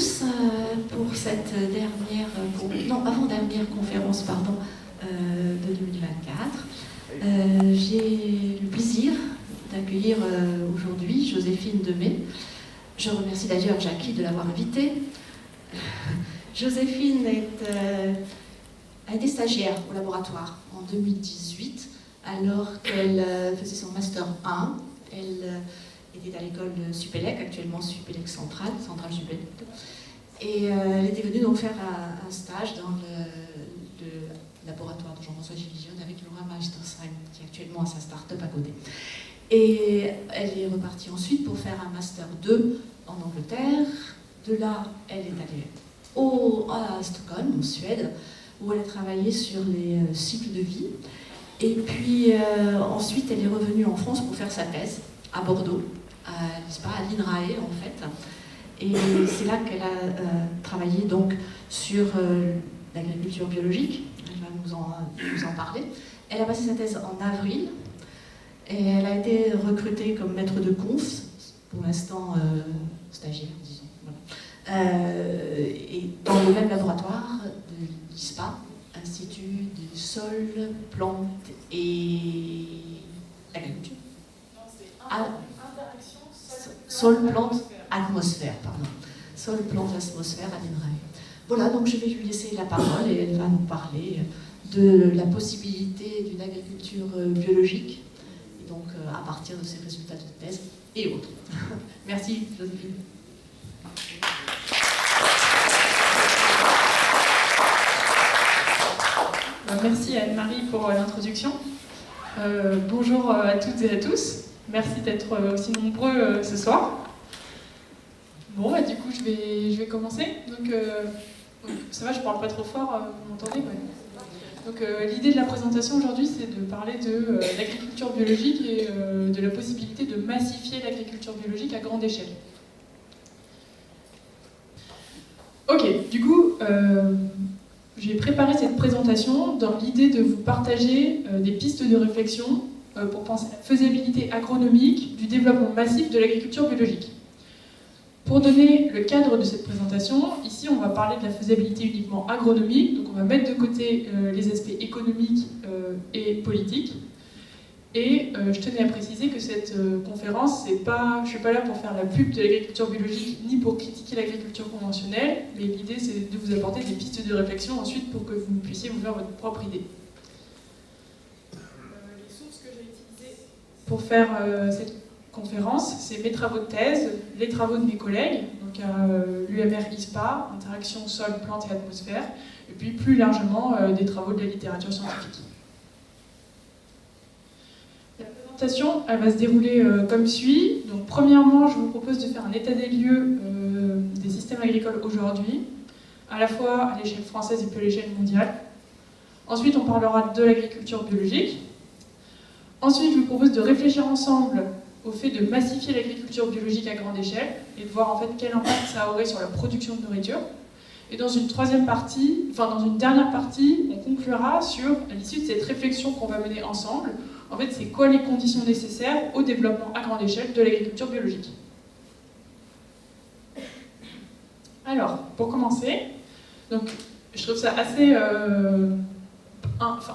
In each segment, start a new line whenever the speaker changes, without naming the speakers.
tous pour cette dernière, avant-dernière conférence de 2024. J'ai le plaisir d'accueillir aujourd'hui Joséphine Demey. Je remercie d'ailleurs Jackie de l'avoir invitée. Joséphine a été stagiaire au laboratoire en 2018, alors qu'elle faisait son Master 1. Elle était à l'école Supélec, actuellement Supélec Centrale Supélec. Et elle était venue donc faire un stage dans le laboratoire de Jean-François Gillion avec Laura Meistersheim, qui est actuellement à sa start-up à côté. Et elle est repartie ensuite pour faire un Master 2 en Angleterre. De là, elle est allée à Stockholm, en Suède, où elle a travaillé sur les cycles de vie. Et puis ensuite, elle est revenue en France pour faire sa thèse à Bordeaux, à l'INRAE en fait. Et c'est là qu'elle a travaillé donc sur l'agriculture biologique. Elle va nous en parler. Elle a passé sa thèse en avril et elle a été recrutée comme maître de conf, pour l'instant stagiaire, disons. Voilà. Et dans le même laboratoire de l'ISPA, Institut du sol, plantes et agriculture.
Non, c'est interaction
sol, plante, atmosphère, pardon. Sol, plante, atmosphère à l'INRAE. Voilà, donc je vais lui laisser la parole et elle va nous parler de la possibilité d'une agriculture biologique, et donc à partir de ses résultats de thèse et autres. Merci, Joséphine.
Merci à Anne-Marie pour l'introduction. Bonjour à toutes et à tous. Merci d'être aussi nombreux ce soir. Bon, du coup, je vais commencer. Donc, ça va, je parle pas trop fort, vous m'entendez? Ouais. Donc, l'idée de la présentation aujourd'hui, c'est de parler de l'agriculture biologique et de la possibilité de massifier l'agriculture biologique à grande échelle. Ok, du coup, j'ai préparé cette présentation dans l'idée de vous partager des pistes de réflexion pour penser à la faisabilité agronomique du développement massif de l'agriculture biologique. Pour donner le cadre de cette présentation, ici on va parler de la faisabilité uniquement agronomique, donc on va mettre de côté les aspects économiques et politiques. Et je tenais à préciser que cette conférence, je ne suis pas là pour faire la pub de l'agriculture biologique ni pour critiquer l'agriculture conventionnelle, mais l'idée c'est de vous apporter des pistes de réflexion ensuite pour que vous puissiez vous faire votre propre idée. Les sources que j'ai utilisées pour faire cette conférence, c'est mes travaux de thèse, les travaux de mes collègues, donc à l'UMR ISPA, Interaction sol, plante et atmosphère, et puis plus largement des travaux de la littérature scientifique. La présentation, elle va se dérouler comme suit. Donc, premièrement, je vous propose de faire un état des lieux des systèmes agricoles aujourd'hui, à la fois à l'échelle française et puis à l'échelle mondiale. Ensuite, on parlera de l'agriculture biologique. Ensuite, je vous propose de réfléchir ensemble au fait de massifier l'agriculture biologique à grande échelle et de voir en fait quel impact ça aurait sur la production de nourriture. Et dans une dernière partie, on conclura sur, à l'issue de cette réflexion qu'on va mener ensemble, en fait, c'est quoi les conditions nécessaires au développement à grande échelle de l'agriculture biologique. Alors, pour commencer, donc, je trouve ça assez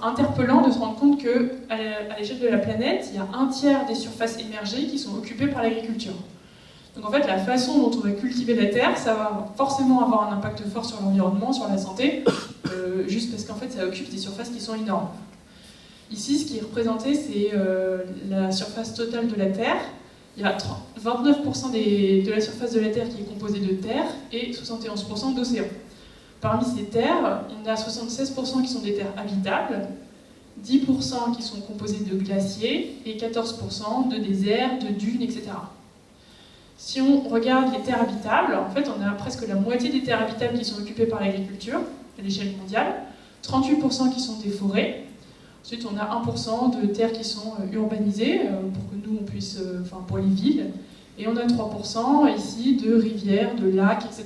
interpellant de se rendre compte qu'à l'échelle de la planète, il y a un tiers des surfaces émergées qui sont occupées par l'agriculture. Donc en fait, la façon dont on va cultiver la terre, ça va forcément avoir un impact fort sur l'environnement, sur la santé, juste parce qu'en fait, ça occupe des surfaces qui sont énormes. Ici, ce qui est représenté, c'est la surface totale de la Terre. Il y a 29% de la surface de la Terre qui est composée de terre et 71% d'océan. Parmi ces terres, on a 76% qui sont des terres habitables, 10% qui sont composées de glaciers et 14% de déserts, de dunes, etc. Si on regarde les terres habitables, en fait, on a presque la moitié des terres habitables qui sont occupées par l'agriculture à l'échelle mondiale, 38% qui sont des forêts. Ensuite, on a 1% de terres qui sont urbanisées, pour que nous, on puisse, pour les villes. Et on a 3% ici de rivières, de lacs, etc.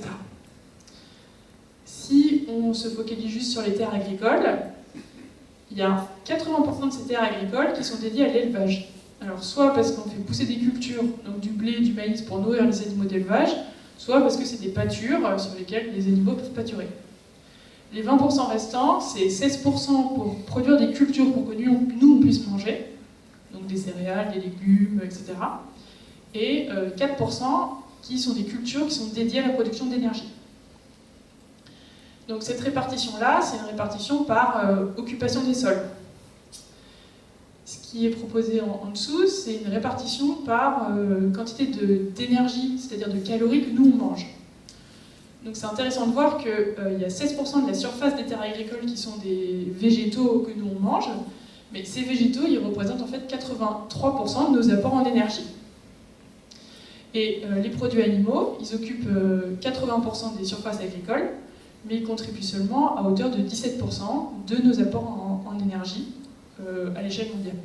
Si on se focalise juste sur les terres agricoles, il y a 80% de ces terres agricoles qui sont dédiées à l'élevage. Alors, soit parce qu'on fait pousser des cultures, donc du blé, du maïs pour nourrir les animaux d'élevage, soit parce que c'est des pâtures sur lesquelles les animaux peuvent pâturer. Les 20% restants, c'est 16% pour produire des cultures pour que nous on puisse manger, donc des céréales, des légumes, etc. Et 4% qui sont des cultures qui sont dédiées à la production d'énergie. Donc cette répartition-là, c'est une répartition par occupation des sols. Ce qui est proposé en dessous, c'est une répartition par quantité d'énergie, c'est-à-dire de calories que nous on mange. Donc c'est intéressant de voir qu'il y a 16% de la surface des terres agricoles qui sont des végétaux que nous on mange, mais ces végétaux, ils représentent en fait 83% de nos apports en énergie. Et les produits animaux, ils occupent 80% des surfaces agricoles, mais ils contribuent seulement à hauteur de 17% de nos apports en énergie à l'échelle mondiale.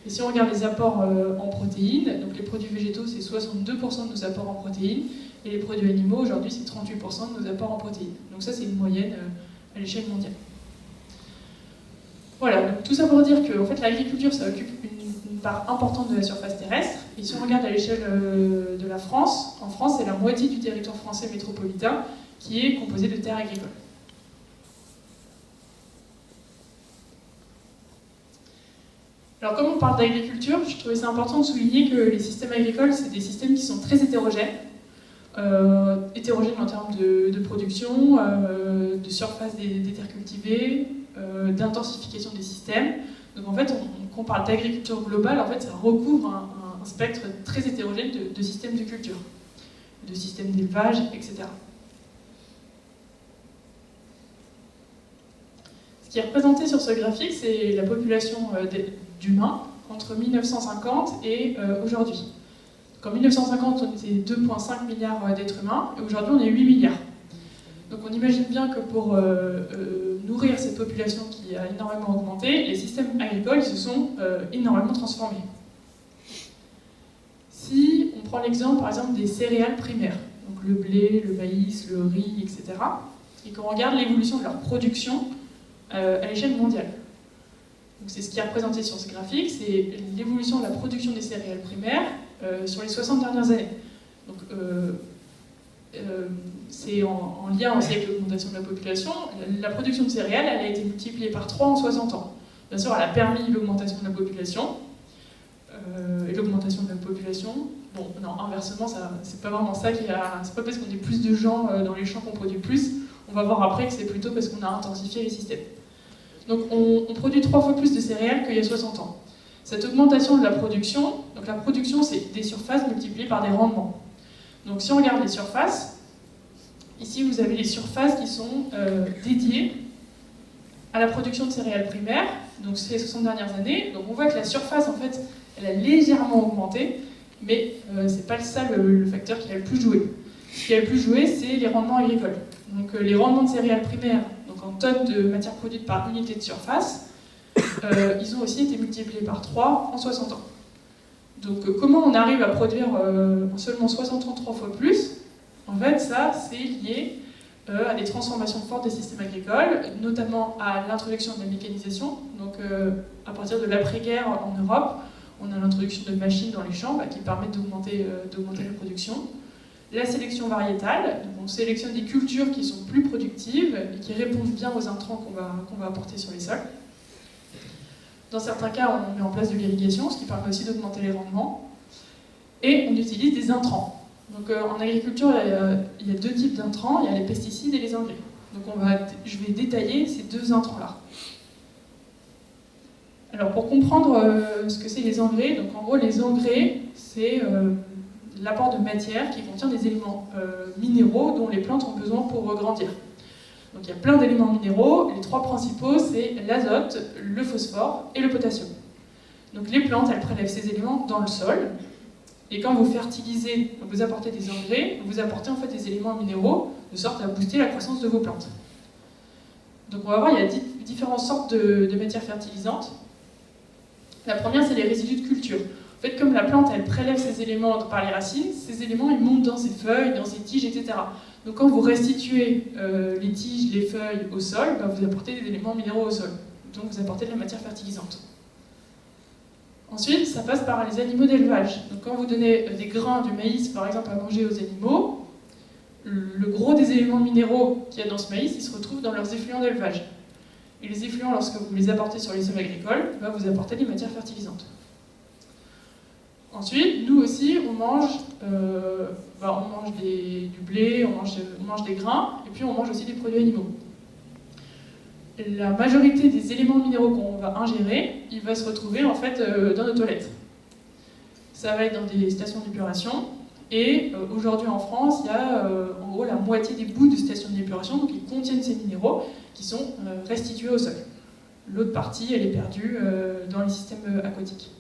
Et si on regarde les apports en protéines, donc les produits végétaux, c'est 62% de nos apports en protéines, et les produits animaux, aujourd'hui, c'est 38% de nos apports en protéines. Donc ça, c'est une moyenne à l'échelle mondiale. Voilà, donc tout ça pour dire que en fait, l'agriculture, ça occupe une part importante de la surface terrestre. Et si on regarde à l'échelle de la France, en France, c'est la moitié du territoire français métropolitain qui est composé de terres agricoles. Alors comme on parle d'agriculture, je trouvais ça important de souligner que les systèmes agricoles, c'est des systèmes qui sont très hétérogènes. Hétérogènes en termes de production, de surface des terres cultivées, d'intensification des systèmes. Donc en fait, quand on parle d'agriculture globale, en fait, ça recouvre un spectre très hétérogène de systèmes de culture, de systèmes d'élevage, etc. Ce qui est représenté sur ce graphique, c'est la population d'humains entre 1950 et aujourd'hui. En 1950, on était 2,5 milliards d'êtres humains, et aujourd'hui, on est 8 milliards. Donc on imagine bien que pour nourrir cette population qui a énormément augmenté, les systèmes agricoles se sont énormément transformés. Si on prend l'exemple, par exemple, des céréales primaires, donc le blé, le maïs, le riz, etc., et qu'on regarde l'évolution de leur production à l'échelle mondiale. C'est ce qui est représenté sur ce graphique, c'est l'évolution de la production des céréales primaires sur les 60 dernières années. Donc, c'est en lien aussi avec l'augmentation de la population. La production de céréales, elle a été multipliée par 3 en 60 ans. Bien sûr, elle a permis l'augmentation de la population. Et l'augmentation de la population, bon, non, inversement, c'est pas vraiment ça qui a... C'est pas parce qu'on est plus de gens dans les champs qu'on produit plus. On va voir après que c'est plutôt parce qu'on a intensifié les systèmes. Donc on produit 3 fois plus de céréales qu'il y a 60 ans. Cette augmentation de la production, donc la production c'est des surfaces multipliées par des rendements. Donc si on regarde les surfaces, ici vous avez les surfaces qui sont dédiées à la production de céréales primaires, donc c'est les 60 dernières années. Donc on voit que la surface en fait, elle a légèrement augmenté, mais c'est pas ça le facteur qui a le plus joué. Ce qui a le plus joué, c'est les rendements agricoles. Donc les rendements de céréales primaires, donc en tonnes de matière produite par unité de surface, ils ont aussi été multipliés par 3 en 60 ans. Donc comment on arrive à produire en seulement 60 ans 3 fois plus? En fait, ça, c'est lié à des transformations fortes des systèmes agricoles, notamment à l'introduction de la mécanisation. Donc à partir de l'après-guerre en Europe, on a l'introduction de machines dans les champs qui permettent d'augmenter la production. La sélection variétale, on sélectionne des cultures qui sont plus productives et qui répondent bien aux intrants qu'on va apporter sur les sols. Dans certains cas, on met en place de l'irrigation, ce qui permet aussi d'augmenter les rendements. Et on utilise des intrants. Donc en agriculture, il y a 2 types d'intrants, il y a les pesticides et les engrais. Donc je vais détailler ces 2 intrants-là. Alors pour comprendre ce que c'est les engrais, donc en gros les engrais, c'est l'apport de matière qui contient des éléments minéraux dont les plantes ont besoin pour grandir. Donc il y a plein d'éléments minéraux, les 3 principaux c'est l'azote, le phosphore et le potassium. Donc les plantes, elles prélèvent ces éléments dans le sol, et quand vous fertilisez, vous apportez des engrais, vous apportez en fait des éléments minéraux de sorte à booster la croissance de vos plantes. Donc on va voir, il y a différentes sortes de matières fertilisantes. La première c'est les résidus de culture. En fait, comme la plante, elle prélève ces éléments par les racines, ces éléments, ils montent dans ses feuilles, dans ses tiges, etc. Donc quand vous restituez les tiges, les feuilles au sol, vous apportez des éléments minéraux au sol. Donc vous apportez de la matière fertilisante. Ensuite, ça passe par les animaux d'élevage. Donc quand vous donnez des grains, du maïs, par exemple, à manger aux animaux, le gros des éléments minéraux qu'il y a dans ce maïs, ils se retrouvent dans leurs effluents d'élevage. Et les effluents, lorsque vous les apportez sur les sols agricoles, vous apportez des matières fertilisantes. Ensuite, nous aussi, on mange du blé, on mange des grains, et puis on mange aussi des produits animaux. La majorité des éléments minéraux qu'on va ingérer, il va se retrouver en fait dans nos toilettes. Ça va être dans des stations d'épuration, et aujourd'hui en France, il y a en gros la moitié des bouts de stations d'épuration, donc ils contiennent ces minéraux qui sont restitués au sol. L'autre partie, elle est perdue dans les systèmes aquatiques.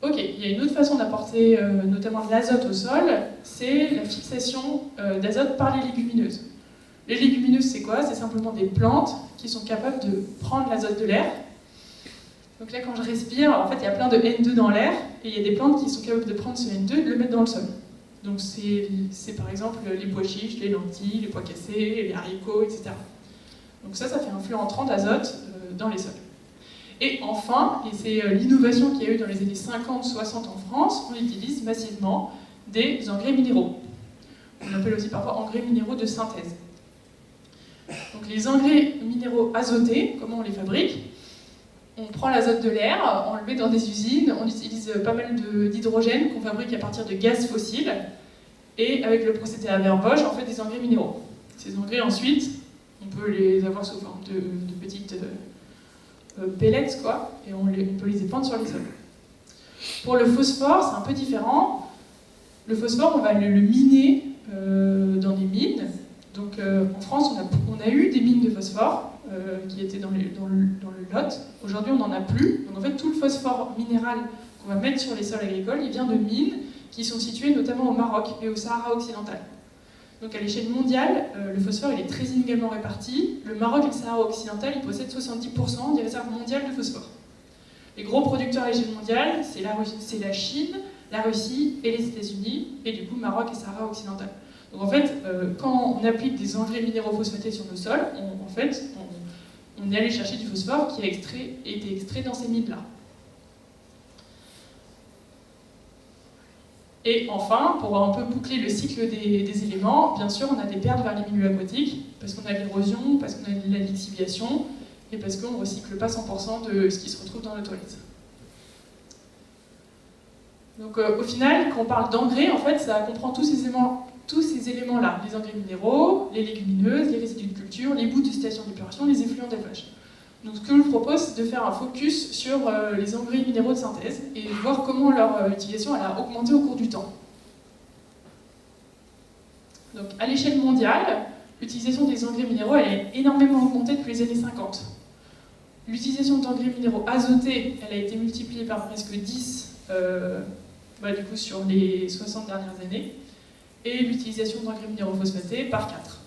Ok, il y a une autre façon d'apporter notamment de l'azote au sol, c'est la fixation d'azote par les légumineuses. Les légumineuses, c'est quoi? C'est simplement des plantes qui sont capables de prendre l'azote de l'air. Donc là, quand je respire, en fait, il y a plein de N2 dans l'air, et il y a des plantes qui sont capables de prendre ce N2 et de le mettre dans le sol. Donc c'est par exemple les pois chiches, les lentilles, les pois cassés, les haricots, etc. Donc ça fait un flux entrant d'azote dans les sols. Et enfin, et c'est l'innovation qu'il y a eu dans les années 50-60 en France, on utilise massivement des engrais minéraux. On appelle aussi parfois engrais minéraux de synthèse. Donc les engrais minéraux azotés, comment on les fabrique? On prend l'azote de l'air, on le met dans des usines, on utilise pas mal d'hydrogène qu'on fabrique à partir de gaz fossiles, et avec le procédé Haber-Bosch, on fait des engrais minéraux. Ces engrais, ensuite, on peut les avoir sous forme de petites pellets, quoi, et on peut les épandre sur les sols. Pour le phosphore, c'est un peu différent. Le phosphore, on va le miner dans des mines. Donc en France, on a eu des mines de phosphore qui étaient dans le Lot. Aujourd'hui, on n'en a plus. Donc en fait, tout le phosphore minéral qu'on va mettre sur les sols agricoles, il vient de mines qui sont situées notamment au Maroc et au Sahara occidental. Donc à l'échelle mondiale, le phosphore il est très inégalement réparti. Le Maroc et le Sahara occidental, ils possèdent 70% des réserves mondiales de phosphore. Les gros producteurs à l'échelle mondiale, c'est la Chine, la Russie et les États-Unis, et du coup Maroc et Sahara occidental. Donc en fait, quand on applique des engrais minéraux phosphatés sur nos sols, on est allé chercher du phosphore qui a été extrait dans ces mines-là. Et enfin, pour un peu boucler le cycle des éléments, bien sûr, on a des pertes vers les milieux aquatiques, parce qu'on a de l'érosion, parce qu'on a de la lixiviation, et parce qu'on ne recycle pas 100% de ce qui se retrouve dans nos toilettes. Donc au final, quand on parle d'engrais, en fait, ça comprend tous ces éléments-là, les engrais minéraux, les légumineuses, les résidus de culture, les bouts de stations d'épuration, les effluents d'élevage. Donc ce que je vous propose, c'est de faire un focus sur les engrais minéraux de synthèse et voir comment leur utilisation a augmenté au cours du temps. Donc à l'échelle mondiale, l'utilisation des engrais minéraux elle a énormément augmenté depuis les années 50. L'utilisation d'engrais minéraux azotés, elle a été multipliée par presque 10 du coup, sur les 60 dernières années, et l'utilisation d'engrais minéraux phosphatés par 4.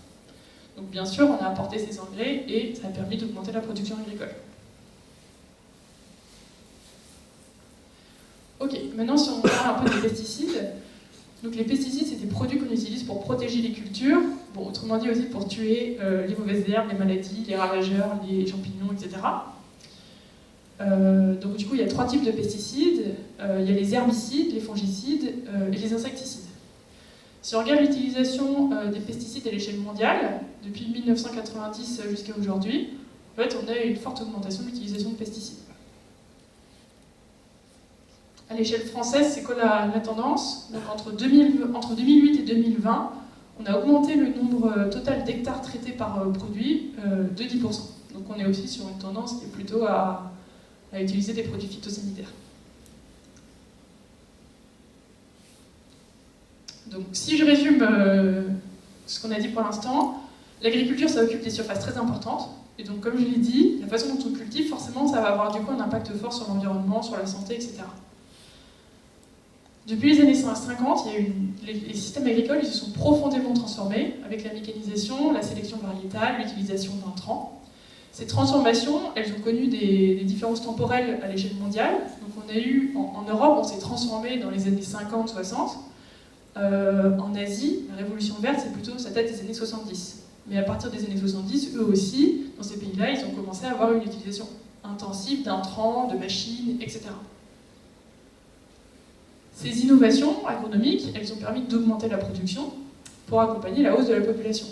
Donc bien sûr, on a apporté ces engrais et ça a permis d'augmenter la production agricole. Ok, maintenant si on parle un peu des pesticides. Donc les pesticides, c'est des produits qu'on utilise pour protéger les cultures, autrement dit aussi pour tuer les mauvaises herbes, les maladies, les ravageurs, les champignons, etc. Donc du coup, il y a 3 types de pesticides. Il y a les herbicides, les fongicides et les insecticides. Si on regarde l'utilisation des pesticides à l'échelle mondiale, depuis 1990 jusqu'à aujourd'hui, en fait, on a une forte augmentation de l'utilisation de pesticides. À l'échelle française, c'est quoi la tendance? Donc entre 2008 et 2020, on a augmenté le nombre total d'hectares traités par produit de 10%. Donc on est aussi sur une tendance qui est plutôt à utiliser des produits phytosanitaires. Donc si je résume ce qu'on a dit pour l'instant, l'agriculture ça occupe des surfaces très importantes, et donc comme je l'ai dit, la façon dont on cultive, forcément ça va avoir du coup un impact fort sur l'environnement, sur la santé, etc. Depuis les années 50, les systèmes agricoles ils se sont profondément transformés avec la mécanisation, la sélection variétale, l'utilisation d'intrants. Ces transformations, elles ont connu des différences temporelles à l'échelle mondiale. Donc on a eu, en Europe, on s'est transformé dans les années 50-60. En Asie, la révolution verte, ça date des années 70. Mais à partir des années 70, eux aussi, dans ces pays-là, ils ont commencé à avoir une utilisation intensive d'intrants, de machines, etc. Ces innovations agronomiques, elles ont permis d'augmenter la production pour accompagner la hausse de la population.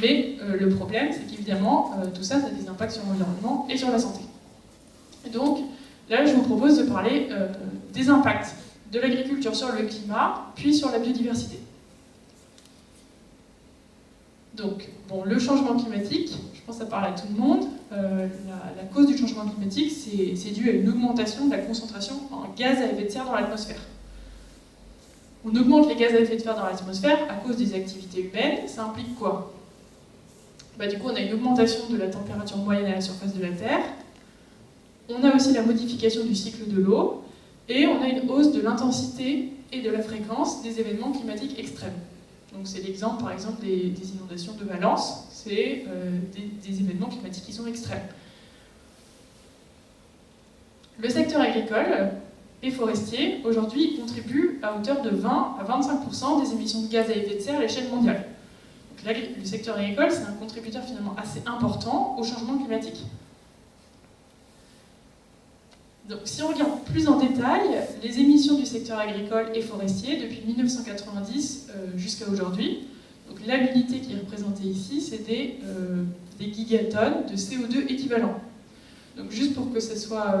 Mais le problème, c'est qu'évidemment, tout ça, ça a des impacts sur l'environnement et sur la santé. Et donc, là, je vous propose de parler des impacts de l'agriculture sur le climat, puis sur la biodiversité. Donc, bon, le changement climatique, je pense que ça parle à tout le monde. La cause du changement climatique, c'est dû à une augmentation de la concentration en gaz à effet de serre dans l'atmosphère. On augmente les gaz à effet de serre dans l'atmosphère à cause des activités humaines. Ça implique quoi? Du coup, on a une augmentation de la température moyenne à la surface de la Terre. On a aussi la modification du cycle de l'eau. Et on a une hausse de l'intensité et de la fréquence des événements climatiques extrêmes. Donc c'est l'exemple, par exemple, des inondations de Valence. C'est des événements climatiques qui sont extrêmes. Le secteur agricole et forestier, aujourd'hui, contribue à hauteur de 20 à 25% des émissions de gaz à effet de serre à l'échelle mondiale. Donc, le secteur agricole, c'est un contributeur finalement assez important au changement climatique. Donc, si on regarde plus en détail, les émissions du secteur agricole et forestier depuis 1990 jusqu'à aujourd'hui, donc là, l'unité qui est représentée ici, c'est des gigatonnes de CO2 équivalent. Donc juste pour que ça soit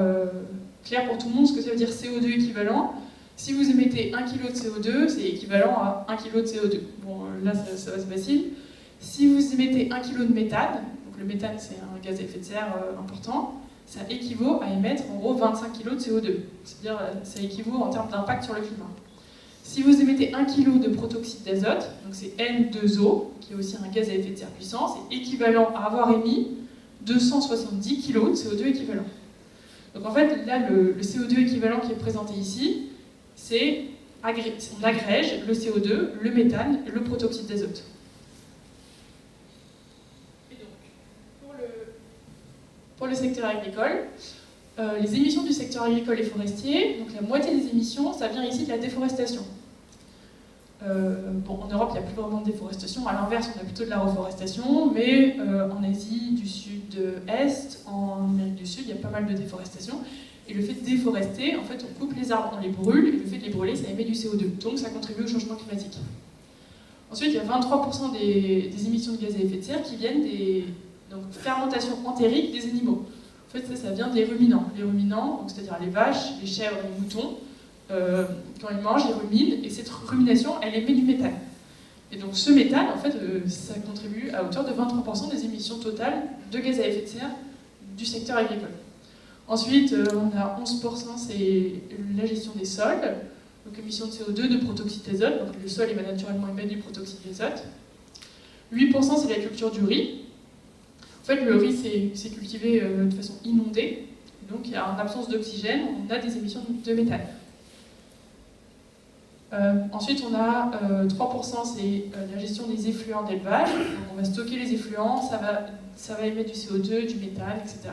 clair pour tout le monde ce que ça veut dire CO2 équivalent, si vous émettez 1 kg de CO2, c'est équivalent à 1 kg de CO2. Bon, là, ça va se facile. Si vous émettez 1 kg de méthane, donc le méthane, c'est un gaz à effet de serre important, ça équivaut à émettre en gros 25 kg de CO2. C'est-à-dire, ça équivaut en termes d'impact sur le climat. Si vous émettez 1 kg de protoxyde d'azote, donc c'est N2O, qui est aussi un gaz à effet de serre puissant, c'est équivalent à avoir émis 270 kg de CO2 équivalent. Donc en fait, là, le CO2 équivalent qui est présenté ici, c'est on agrège le CO2, le méthane et le protoxyde d'azote. Pour le secteur agricole, les émissions du secteur agricole et forestier, donc la moitié des émissions, ça vient ici de la déforestation. En Europe, il n'y a plus vraiment de déforestation, à l'inverse, on a plutôt de la reforestation, mais en Asie du Sud-Est, en Amérique du Sud, il y a pas mal de déforestation. Et le fait de déforester, en fait, on coupe les arbres, on les brûle, et le fait de les brûler, ça émet du CO2, donc ça contribue au changement climatique. Ensuite, il y a 23% des émissions de gaz à effet de serre qui viennent des fermentation entérique des animaux. En fait, ça vient des ruminants. Les ruminants, c'est-à-dire les vaches, les chèvres, les moutons, quand ils mangent, ils ruminent, et cette rumination, elle émet du méthane. Et donc ce méthane, en fait, ça contribue à hauteur de 23% des émissions totales de gaz à effet de serre du secteur agricole. Ensuite, on a 11%, c'est la gestion des sols, donc émissions de CO2, de protoxyde d'azote, donc le sol il va naturellement émettre du protoxyde d'azote. 8%, c'est la culture du riz. En fait, le riz, c'est cultivé de façon inondée, donc il y a en absence d'oxygène, on a des émissions de méthane. Ensuite, on a 3%, c'est la gestion des effluents d'élevage. Donc, on va stocker les effluents, ça va émettre du CO2, du méthane, etc.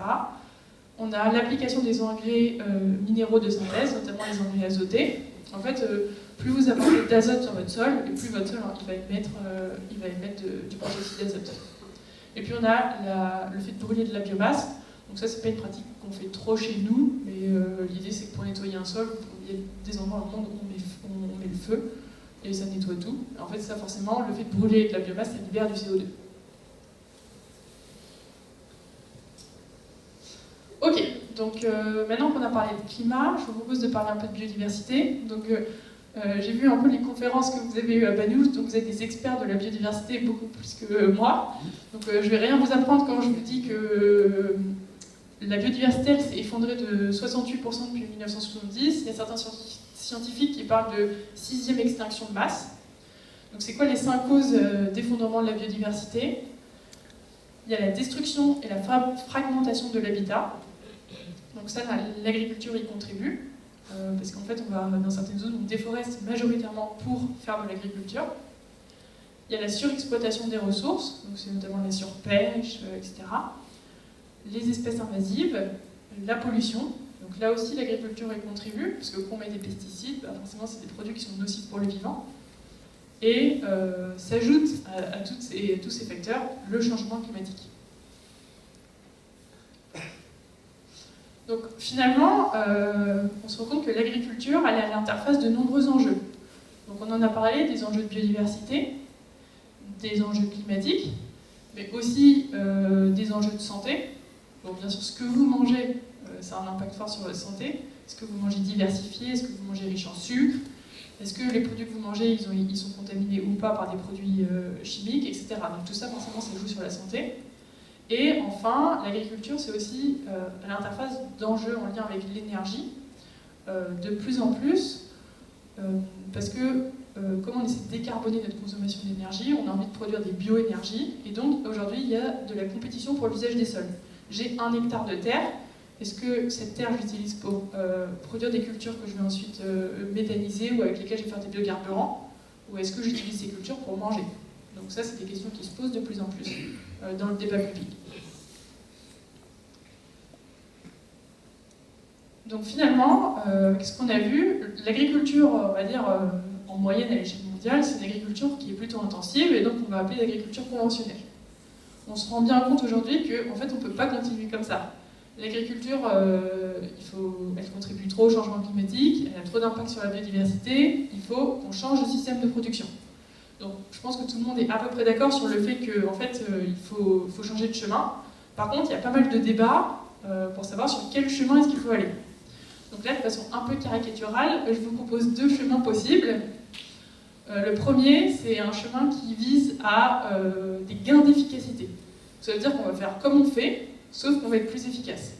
On a l'application des engrais minéraux de synthèse, notamment les engrais azotés. En fait, plus vous apportez d'azote sur votre sol, et plus votre sol il va émettre du protoxyde d'azote. Et puis on a le fait de brûler de la biomasse. Donc ça, c'est pas une pratique qu'on fait trop chez nous, mais l'idée c'est que pour nettoyer un sol, il y a des endroits dans le monde où on met le feu, et ça nettoie tout. En fait, ça forcément, le fait de brûler de la biomasse, ça libère du CO2. Ok, donc maintenant qu'on a parlé de climat, je vous propose de parler un peu de biodiversité. Donc j'ai vu un peu les conférences que vous avez eues à Banous, donc vous êtes des experts de la biodiversité beaucoup plus que moi. Donc je vais rien vous apprendre quand je vous dis que la biodiversité elle s'est effondrée de 68% depuis 1970. Il y a certains scientifiques qui parlent de 6e extinction de masse. Donc c'est quoi les 5 causes d'effondrement de la biodiversité? Il y a la destruction et la fragmentation de l'habitat. Donc ça, l'agriculture y contribue. Parce qu'en fait, dans certaines zones, on déforeste majoritairement pour faire de l'agriculture. Il y a la surexploitation des ressources, donc c'est notamment la surpêche, etc. Les espèces invasives, la pollution. Donc là aussi, l'agriculture y contribue, parce que quand on met des pesticides, forcément, c'est des produits qui sont nocifs pour le vivant. Et s'ajoute à tous ces facteurs le changement climatique. Donc finalement, on se rend compte que l'agriculture, elle est à l'interface de nombreux enjeux. Donc on en a parlé, des enjeux de biodiversité, des enjeux climatiques, mais aussi des enjeux de santé. Donc bien sûr, ce que vous mangez, ça a un impact fort sur votre santé. Est-ce que vous mangez diversifié? Est-ce que vous mangez riche en sucre? Est-ce que les produits que vous mangez, ils sont contaminés ou pas par des produits chimiques, etc. Donc tout ça, forcément, ça joue sur la santé. Et enfin, l'agriculture, c'est aussi à l'interface d'enjeux en lien avec l'énergie, de plus en plus, parce que comme on essaie de décarboner notre consommation d'énergie, on a envie de produire des bioénergies, et donc aujourd'hui, il y a de la compétition pour l'usage des sols. J'ai 1 hectare de terre. Est-ce que cette terre, je l'utilise pour produire des cultures que je vais ensuite méthaniser ou avec lesquelles je vais faire des biocarburants? Ou est-ce que j'utilise ces cultures pour manger? Donc ça, c'est des questions qui se posent de plus en plus dans le débat public. Donc finalement, qu'est-ce qu'on a vu? L'agriculture, on va dire, en moyenne à l'échelle mondiale, c'est une agriculture qui est plutôt intensive et donc on va appeler l'agriculture conventionnelle. On se rend bien compte aujourd'hui qu'en fait, on ne peut pas continuer comme ça. L'agriculture, elle contribue trop au changement climatique, elle a trop d'impact sur la biodiversité, il faut qu'on change de système de production. Donc je pense que tout le monde est à peu près d'accord sur le fait qu'en fait, il faut changer de chemin. Par contre, il y a pas mal de débats pour savoir sur quel chemin est-ce qu'il faut aller. Donc là, de façon un peu caricaturale, je vous propose 2 chemins possibles. Le premier, c'est un chemin qui vise à des gains d'efficacité. Ça veut dire qu'on va faire comme on fait, sauf qu'on va être plus efficace.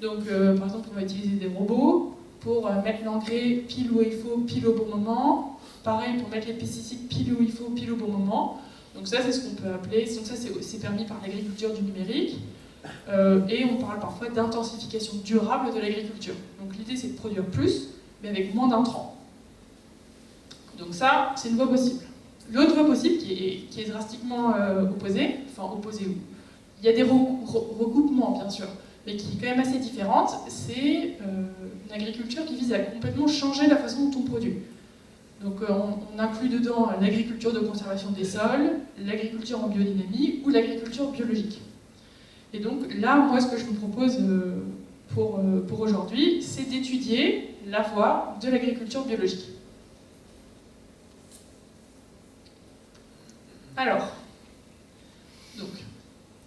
Donc, par exemple, on va utiliser des robots pour mettre l'engrais pile où il faut, pile au bon moment. Pareil pour mettre les pesticides pile où il faut, pile au bon moment. Donc ça, c'est ce qu'on peut appeler, donc ça c'est permis par l'agriculture du numérique. Et on parle parfois d'intensification durable de l'agriculture. Donc l'idée, c'est de produire plus, mais avec moins d'intrants. Donc ça, c'est une voie possible. L'autre voie possible, qui est drastiquement opposée, enfin opposée où il y a des recoupements, bien sûr, mais qui est quand même assez différente, c'est une agriculture qui vise à complètement changer la façon dont on produit. Donc on inclut dedans l'agriculture de conservation des sols, l'agriculture en biodynamie ou l'agriculture biologique. Et donc là, moi, ce que je vous propose pour aujourd'hui, c'est d'étudier la voie de l'agriculture biologique. Alors, donc,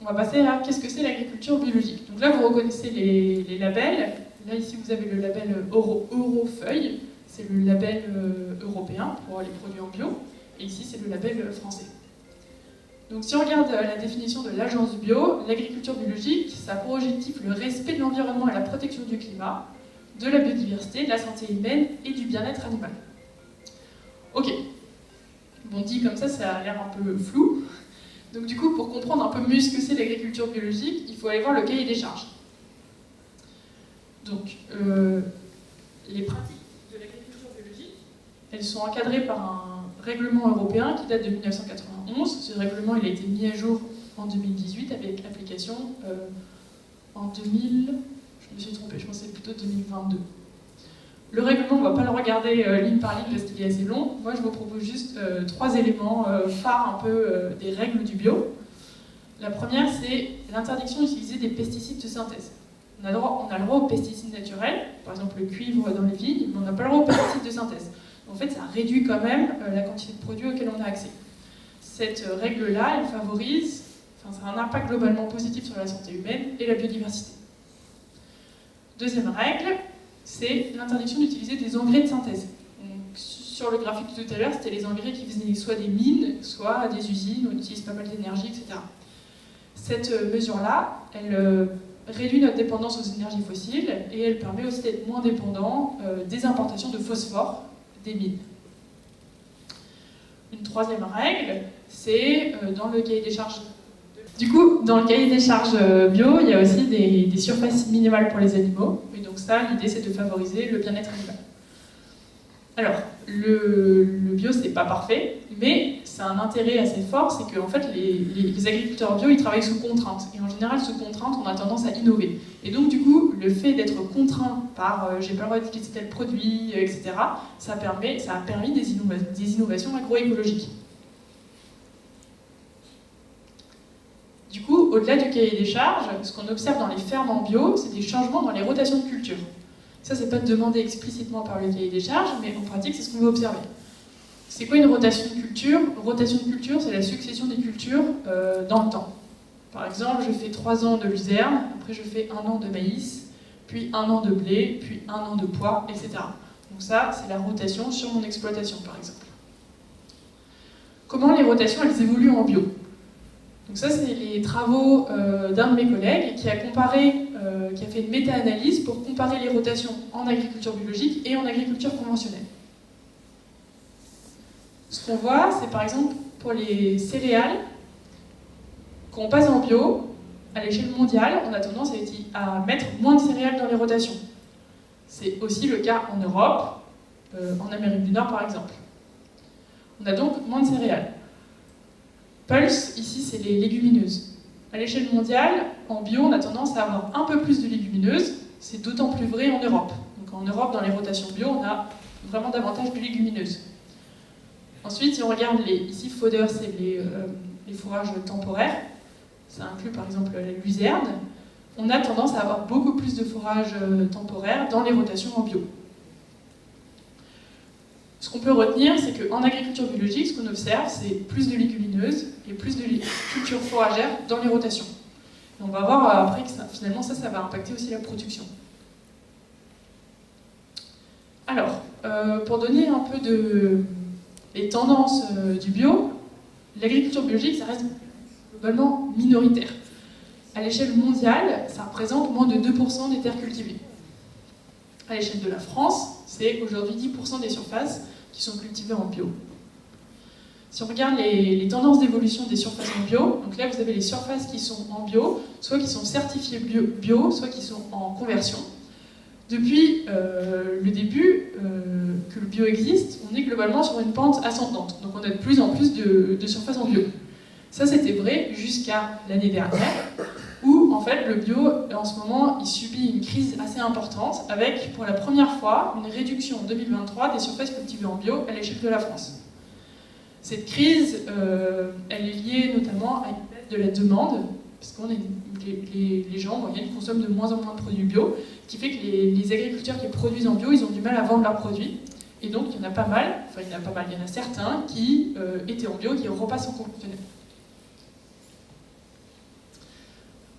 on va passer à qu'est-ce que c'est l'agriculture biologique. Donc là, vous reconnaissez les labels. Là, ici, vous avez le label Eurofeuille, c'est le label européen pour les produits en bio. Et ici, c'est le label français. Donc si on regarde la définition de l'agence bio, l'agriculture biologique, ça a pour objectif le respect de l'environnement et la protection du climat, de la biodiversité, de la santé humaine et du bien-être animal. Ok. Bon, dit comme ça a l'air un peu flou. Donc du coup, pour comprendre un peu mieux ce que c'est l'agriculture biologique, il faut aller voir le cahier des charges. Donc, les pratiques de l'agriculture biologique, elles sont encadrées par un règlement européen qui date de 1991. Ce règlement, il a été mis à jour en 2018 avec l'application en 2000... Je me suis trompée, je pensais plutôt 2022. Le règlement, on ne va pas le regarder ligne par ligne parce qu'il est assez long. Moi, je vous propose juste 3 éléments phares un peu des règles du bio. La première, c'est l'interdiction d'utiliser des pesticides de synthèse. On a le droit aux pesticides naturels, par exemple le cuivre dans les vignes, mais on n'a pas le droit aux pesticides de synthèse. En fait, ça réduit quand même la quantité de produits auxquels on a accès. Cette règle-là, elle favorise, ça a un impact globalement positif sur la santé humaine et la biodiversité. Deuxième règle, c'est l'interdiction d'utiliser des engrais de synthèse. Donc, sur le graphique de tout à l'heure, c'était les engrais qui venaient soit des mines, soit des usines, où on utilise pas mal d'énergie, etc. Cette mesure-là, elle réduit notre dépendance aux énergies fossiles et elle permet aussi d'être moins dépendant des importations de phosphore des mines. Une troisième règle, c'est dans le cahier des charges. Du coup, dans le cahier des charges bio, il y a aussi des surfaces minimales pour les animaux. Et donc ça, l'idée, c'est de favoriser le bien-être animal. Alors, le bio, c'est pas parfait, mais c'est un intérêt assez fort, c'est qu'en fait, les agriculteurs bio, ils travaillent sous contrainte. Et en général, sous contrainte, on a tendance à innover. Et donc, du coup, le fait d'être contraint par j'ai pas le droit d'utiliser tel produit, etc., ça a permis des innovations agroécologiques. Du coup, au-delà du cahier des charges, ce qu'on observe dans les fermes en bio, c'est des changements dans les rotations de culture. Ça, c'est pas demandé explicitement par le cahier des charges, mais en pratique, c'est ce qu'on veut observer. C'est quoi une rotation de culture? Rotation de culture, c'est la succession des cultures dans le temps. Par exemple, je fais 3 ans de luzerne, après je fais 1 an de maïs, puis 1 an de blé, puis 1 an de pois, etc. Donc ça, c'est la rotation sur mon exploitation, par exemple. Comment les rotations, elles évoluent en bio? Donc ça, c'est les travaux d'un de mes collègues qui a fait une méta-analyse pour comparer les rotations en agriculture biologique et en agriculture conventionnelle. Ce qu'on voit, c'est par exemple pour les céréales, quand on passe en bio, à l'échelle mondiale, on a tendance à mettre moins de céréales dans les rotations. C'est aussi le cas en Europe, en Amérique du Nord par exemple. On a donc moins de céréales. Pulse, ici, c'est les légumineuses. À l'échelle mondiale, en bio, on a tendance à avoir un peu plus de légumineuses. C'est d'autant plus vrai en Europe. Donc en Europe, dans les rotations bio, on a vraiment davantage de légumineuses. Ensuite, si on regarde ici, fodder, c'est les fourrages temporaires. Ça inclut par exemple la luzerne. On a tendance à avoir beaucoup plus de fourrages temporaires dans les rotations en bio. Ce qu'on peut retenir, c'est qu'en agriculture biologique, ce qu'on observe, c'est plus de légumineuses et plus de cultures fourragères dans les rotations. Et on va voir après que finalement ça va impacter aussi la production. Alors, pour donner un peu les tendances du bio, l'agriculture biologique, ça reste globalement minoritaire. À l'échelle mondiale, ça représente moins de 2% des terres cultivées. À l'échelle de la France, c'est aujourd'hui 10% des surfaces qui sont cultivées en bio. Si on regarde les tendances d'évolution des surfaces en bio, donc là vous avez les surfaces qui sont en bio, soit qui sont certifiées bio, soit qui sont en conversion. Depuis le début que le bio existe, on est globalement sur une pente ascendante. Donc on a de plus en plus de surfaces en bio. Ça c'était vrai jusqu'à l'année dernière, où en fait le bio en ce moment il subit une crise assez importante avec pour la première fois une réduction en 2023 des surfaces cultivées en bio à l'échelle de la France. Cette crise, elle est liée notamment à une baisse de la demande, parce que les gens en moyenne consomment de moins en moins de produits bio, ce qui fait que les agriculteurs qui produisent en bio, ils ont du mal à vendre leurs produits. Et donc il y en a pas mal, il y en a certains qui étaient en bio, qui repassent en conventionnel.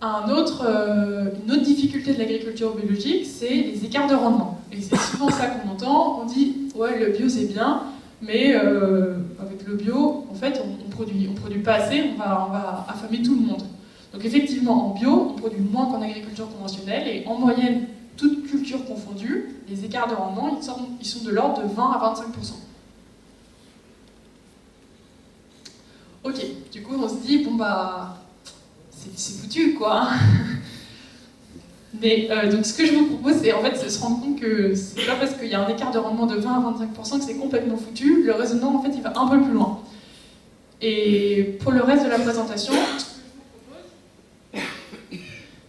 Une autre difficulté de l'agriculture biologique, c'est les écarts de rendement. Et c'est souvent ça qu'on entend, on dit « ouais, le bio c'est bien », mais avec le bio, en fait, on produit pas assez, on va affamer tout le monde. Donc effectivement, en bio, on produit moins qu'en agriculture conventionnelle, et en moyenne, toutes cultures confondues, les écarts de rendement, ils sont de l'ordre de 20 à 25%. Ok, du coup, on se dit, bon bah, c'est foutu, quoi. Mais donc ce que je vous propose, c'est en fait de se rendre compte que c'est pas parce qu'il y a un écart de rendement de 20 à 25% que c'est complètement foutu. Le raisonnement, en fait, il va un peu plus loin. Et pour le reste de la présentation,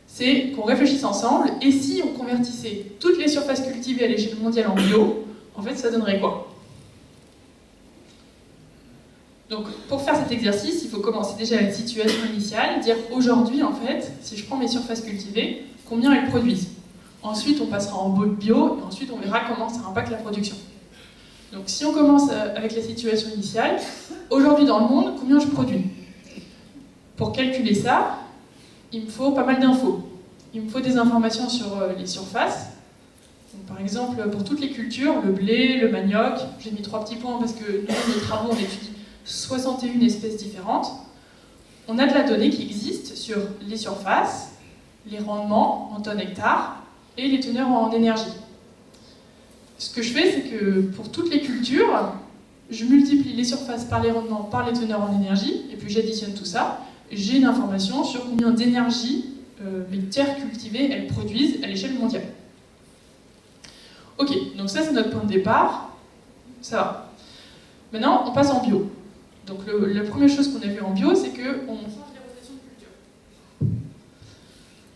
c'est qu'on réfléchisse ensemble, et si on convertissait toutes les surfaces cultivées à l'échelle mondiale en bio, en fait, ça donnerait quoi? Donc, pour faire cet exercice, il faut commencer déjà à la situation initiale, dire aujourd'hui, en fait, si je prends mes surfaces cultivées, combien elles produisent. Ensuite, on passera en mode bio, et ensuite, on verra comment ça impacte la production. Donc, si on commence avec la situation initiale, aujourd'hui dans le monde, combien je produis? Pour calculer ça, il me faut pas mal d'infos. Il me faut des informations sur les surfaces. Donc, par exemple, pour toutes les cultures, le blé, le manioc, j'ai mis 3 petits points parce que nous, dans nos travaux, on étudie 61 espèces différentes. On a de la donnée qui existe sur les surfaces, les rendements en tonnes hectares et les teneurs en énergie. Ce que je fais, c'est que pour toutes les cultures, je multiplie les surfaces par les rendements, par les teneurs en énergie, et puis j'additionne tout ça. J'ai une information sur combien d'énergie les terres cultivées elles produisent à l'échelle mondiale. Ok, donc ça c'est notre point de départ, ça va. Maintenant, on passe en bio. Donc la première chose qu'on a vue en bio, c'est qu'on change les rotations de culture.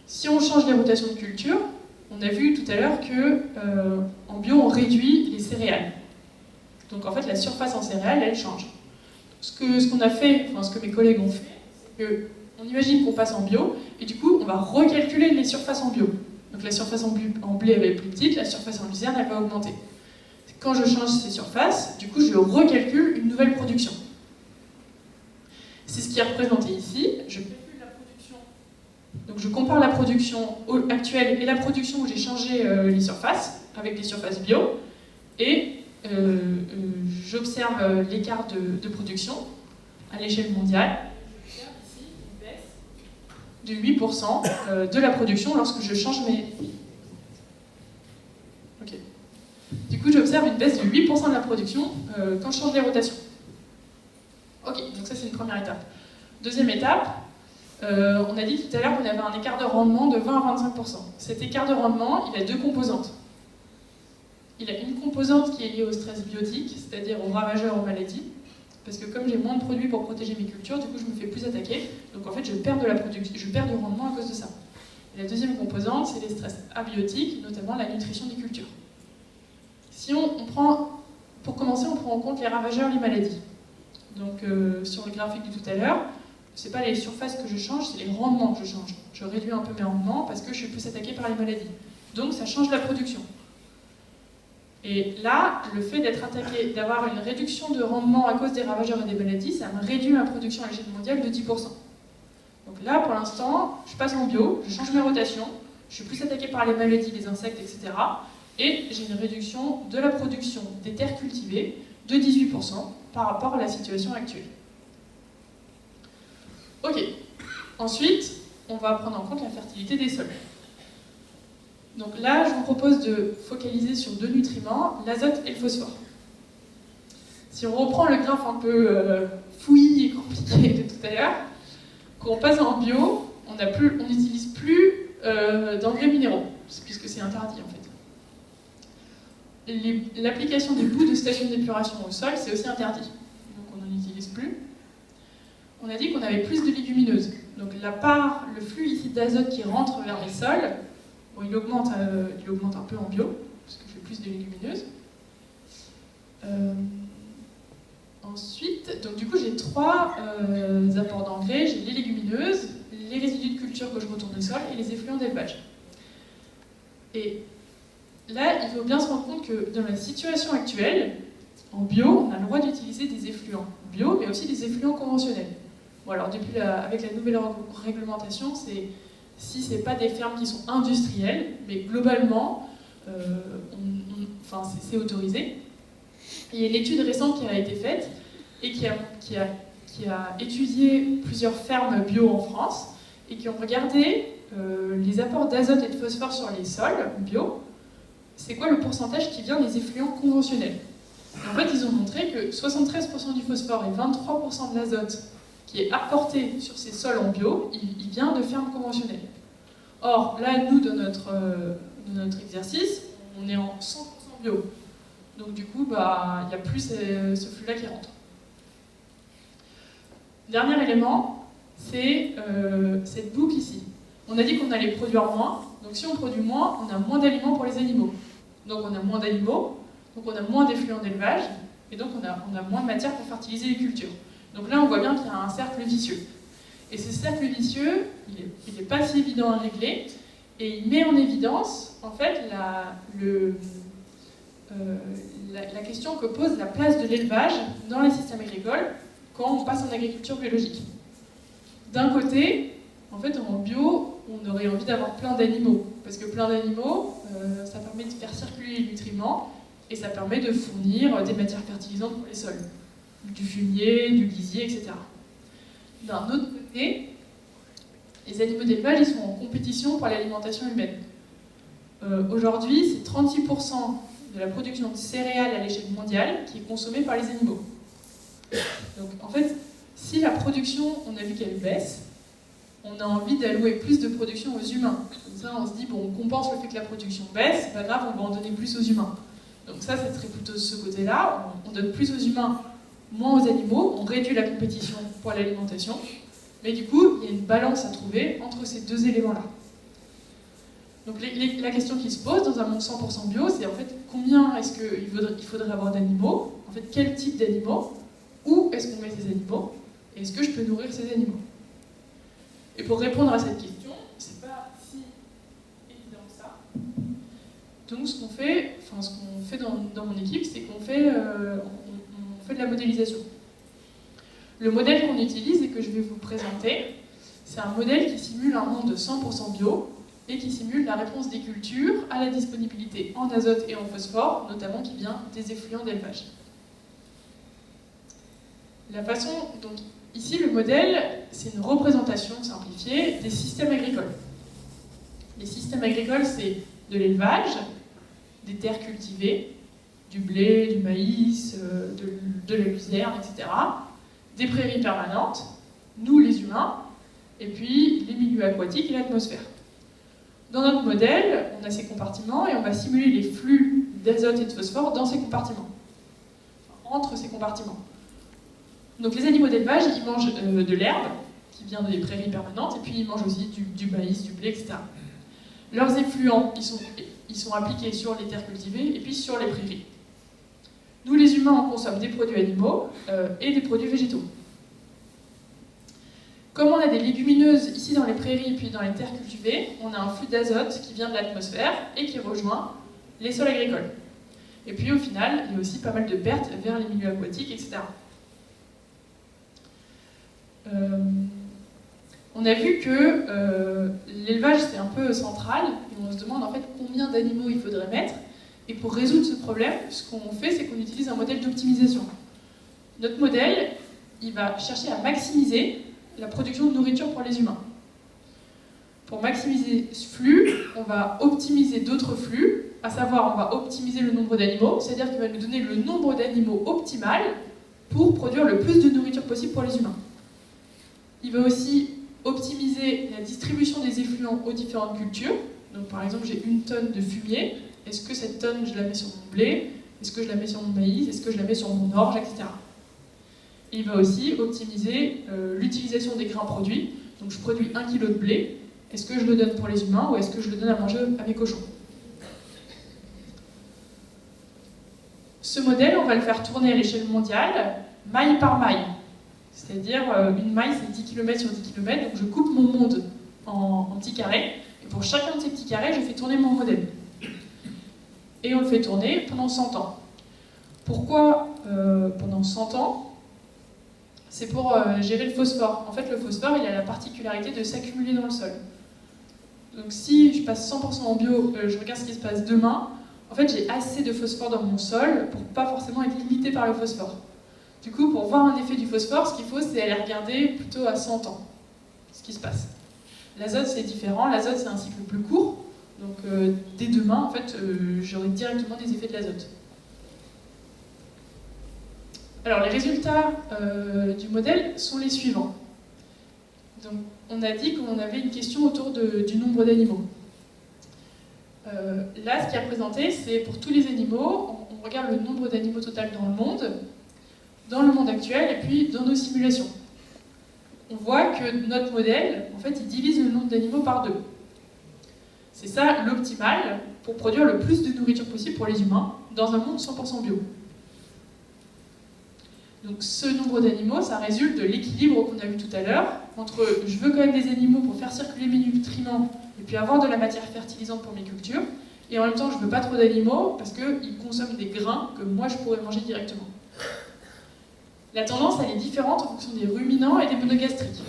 Si on change les rotations de culture, on a vu tout à l'heure qu'en bio, on réduit les céréales. Donc en fait, la surface en céréales, elle change. Ce qu'on a fait, enfin ce que mes collègues ont fait, c'est on imagine qu'on passe en bio, et du coup, on va recalculer les surfaces en bio. Donc la surface en blé, elle va être plus petite, la surface en luzerne, elle va augmenter. Quand je change ces surfaces, du coup, je recalcule une nouvelle production. C'est ce qui est représenté ici. Je calcule la production. Donc je compare la production actuelle et la production où j'ai changé les surfaces, avec des surfaces bio, et j'observe l'écart de production à l'échelle mondiale. J'observe ici une baisse de 8% de la production lorsque je change mes... Ok. Du coup, j'observe une baisse de 8% de la production quand je change les rotations. Ok, donc ça c'est une première étape. Deuxième étape, on a dit tout à l'heure qu'on avait un écart de rendement de 20 à 25%. Cet écart de rendement, il a deux composantes. Il a une composante qui est liée au stress biotique, c'est-à-dire aux ravageurs, aux maladies, parce que comme j'ai moins de produits pour protéger mes cultures, du coup je me fais plus attaquer, donc en fait je perds de la production, je perds du rendement à cause de ça. Et la deuxième composante, c'est les stress abiotiques, notamment la nutrition des cultures. Si on prend, pour commencer, on prend en compte les ravageurs, les maladies. Donc sur le graphique de tout à l'heure, c'est pas les surfaces que je change, c'est les rendements que je change. Je réduis un peu mes rendements parce que je suis plus attaqué par les maladies. Donc ça change la production. Et là, le fait d'être attaqué, d'avoir une réduction de rendement à cause des ravageurs et des maladies, ça me réduit ma production à l'échelle mondiale de 10%. Donc là, pour l'instant, je passe en bio, je change mes rotations, je suis plus attaqué par les maladies, les insectes, etc. Et j'ai une réduction de la production des terres cultivées de 18% par rapport à la situation actuelle. Ok. Ensuite, on va prendre en compte la fertilité des sols. Donc là, je vous propose de focaliser sur deux nutriments, l'azote et le phosphore. Si on reprend le graphe un peu fouillis et compliqué de tout à l'heure, quand on passe en bio, on n'utilise plus d'engrais minéraux, puisque c'est interdit en fait. L'application des boues de stations d'épuration au sol, c'est aussi interdit. Donc on n'en utilise plus. On a dit qu'on avait plus de légumineuses. Donc le flux ici d'azote qui rentre vers les sols, bon, il augmente un peu en bio, parce que je fais plus de légumineuses. Ensuite, donc du coup j'ai trois apports d'engrais. J'ai les légumineuses, les résidus de culture que je retourne au sol et les effluents d'élevage. Et là, il faut bien se rendre compte que dans la situation actuelle, en bio, on a le droit d'utiliser des effluents bio, mais aussi des effluents conventionnels. Bon, alors avec la nouvelle réglementation, si ce n'est pas des fermes qui sont industrielles, mais globalement, c'est autorisé. Il y a une étude récente qui a été faite et qui a étudié plusieurs fermes bio en France et qui ont regardé les apports d'azote et de phosphore sur les sols bio. C'est quoi le pourcentage qui vient des effluents conventionnels? En fait, ils ont montré que 73% du phosphore et 23% de l'azote qui est apporté sur ces sols en bio, il vient de fermes conventionnelles. Or, là, nous, dans notre exercice, on est en 100% bio. Donc du coup, il n'y a plus ce flux-là qui rentre. Dernier élément, c'est cette boucle ici. On a dit qu'on allait produire moins. Donc si on produit moins, on a moins d'aliments pour les animaux. Donc on a moins d'animaux, donc on a moins d'effluents d'élevage, et donc on a moins de matière pour fertiliser les cultures. Donc là, on voit bien qu'il y a un cercle vicieux. Et ce cercle vicieux, il n'est pas si évident à régler, et il met en évidence, en fait, la question que pose la place de l'élevage dans les systèmes agricoles quand on passe en agriculture biologique. D'un côté, en fait, en bio, on aurait envie d'avoir plein d'animaux, parce que plein d'animaux, ça permet de faire circuler les nutriments, et ça permet de fournir des matières fertilisantes pour les sols, du fumier, du lisier, etc. D'un autre côté, les animaux d'élevage, ils sont en compétition pour l'alimentation humaine. Aujourd'hui, c'est 36% de la production de céréales à l'échelle mondiale qui est consommée par les animaux. Donc en fait, si la production, on a vu qu'elle baisse, on a envie d'allouer plus de production aux humains. Comme ça, on se dit, bon, on compense le fait que la production baisse, c'est pas grave, on va en donner plus aux humains. Donc ça serait plutôt ce côté-là, on donne plus aux humains, moins aux animaux, on réduit la compétition pour l'alimentation, mais du coup, il y a une balance à trouver entre ces deux éléments-là. Donc la question qui se pose dans un monde 100% bio, c'est en fait combien est-ce qu'il faudrait avoir d'animaux, en fait quel type d'animaux, où est-ce qu'on met ces animaux, et est-ce que je peux nourrir ces animaux. Et pour répondre à cette question, c'est pas si évident que ça. Donc ce qu'on fait dans mon équipe, c'est qu'on fait, on fait de la modélisation. Le modèle qu'on utilise et que je vais vous présenter, c'est un modèle qui simule un monde 100% bio et qui simule la réponse des cultures à la disponibilité en azote et en phosphore, notamment qui vient des effluents d'élevage. La façon, donc ici le modèle, c'est une représentation simplifiée des systèmes agricoles. Les systèmes agricoles, c'est de l'élevage, des terres cultivées, du blé, du maïs, de la luzerne, etc. Des prairies permanentes, nous les humains, et puis les milieux aquatiques et l'atmosphère. Dans notre modèle, on a ces compartiments et on va simuler les flux d'azote et de phosphore dans ces compartiments, entre ces compartiments. Donc les animaux d'élevage, ils mangent de l'herbe, qui vient des prairies permanentes, et puis ils mangent aussi du maïs, du blé, etc. Leurs effluents, ils sont appliqués sur les terres cultivées et puis sur les prairies. Nous, les humains, on consomme des produits animaux et des produits végétaux. Comme on a des légumineuses ici dans les prairies et puis dans les terres cultivées, on a un flux d'azote qui vient de l'atmosphère et qui rejoint les sols agricoles. Et puis au final, il y a aussi pas mal de pertes vers les milieux aquatiques, etc. On a vu que l'élevage c'est un peu central et on se demande en fait combien d'animaux il faudrait mettre. Et pour résoudre ce problème, ce qu'on fait, c'est qu'on utilise un modèle d'optimisation. Notre modèle, il va chercher à maximiser la production de nourriture pour les humains. Pour maximiser ce flux, on va optimiser d'autres flux, à savoir on va optimiser le nombre d'animaux, c'est-à-dire qu'il va nous donner le nombre d'animaux optimal pour produire le plus de nourriture possible pour les humains. Il va aussi optimiser la distribution des effluents aux différentes cultures. Donc par exemple, j'ai 1 tonne de fumier. Est-ce que cette tonne, je la mets sur mon blé? Est-ce que je la mets sur mon maïs? Est-ce que je la mets sur mon orge, etc. Il va aussi optimiser l'utilisation des grains produits. Donc je produis 1 kg de blé. Est-ce que je le donne pour les humains ou est-ce que je le donne à manger à mes cochons? Ce modèle, on va le faire tourner à l'échelle mondiale, maille par maille. C'est-à-dire, une maille, c'est 10 km sur 10 km, donc je coupe mon monde en petits carrés. Et pour chacun de ces petits carrés, je fais tourner mon modèle. Et on le fait tourner pendant 100 ans. Pourquoi pendant 100 ans? C'est pour gérer le phosphore. En fait, le phosphore, il a la particularité de s'accumuler dans le sol. Donc si je passe 100% en bio, je regarde ce qui se passe demain, en fait, j'ai assez de phosphore dans mon sol pour pas forcément être limité par le phosphore. Du coup, pour voir un effet du phosphore, ce qu'il faut, c'est aller regarder plutôt à 100 ans ce qui se passe. L'azote, c'est différent. L'azote, c'est un cycle plus court. Donc, dès demain, en fait, j'aurai directement des effets de l'azote. Alors, les résultats du modèle sont les suivants. Donc, on a dit qu'on avait une question autour du nombre d'animaux. Là, ce qui est représenté, c'est pour tous les animaux, on regarde le nombre d'animaux total dans le monde actuel, et puis dans nos simulations. On voit que notre modèle, en fait, il divise le nombre d'animaux par 2. C'est ça l'optimal pour produire le plus de nourriture possible pour les humains dans un monde 100% bio. Donc ce nombre d'animaux, ça résulte de l'équilibre qu'on a vu tout à l'heure entre je veux quand même des animaux pour faire circuler mes nutriments et puis avoir de la matière fertilisante pour mes cultures, et en même temps je veux pas trop d'animaux parce qu'ils consomment des grains que moi je pourrais manger directement. La tendance, elle est différente en fonction des ruminants et des monogastriques.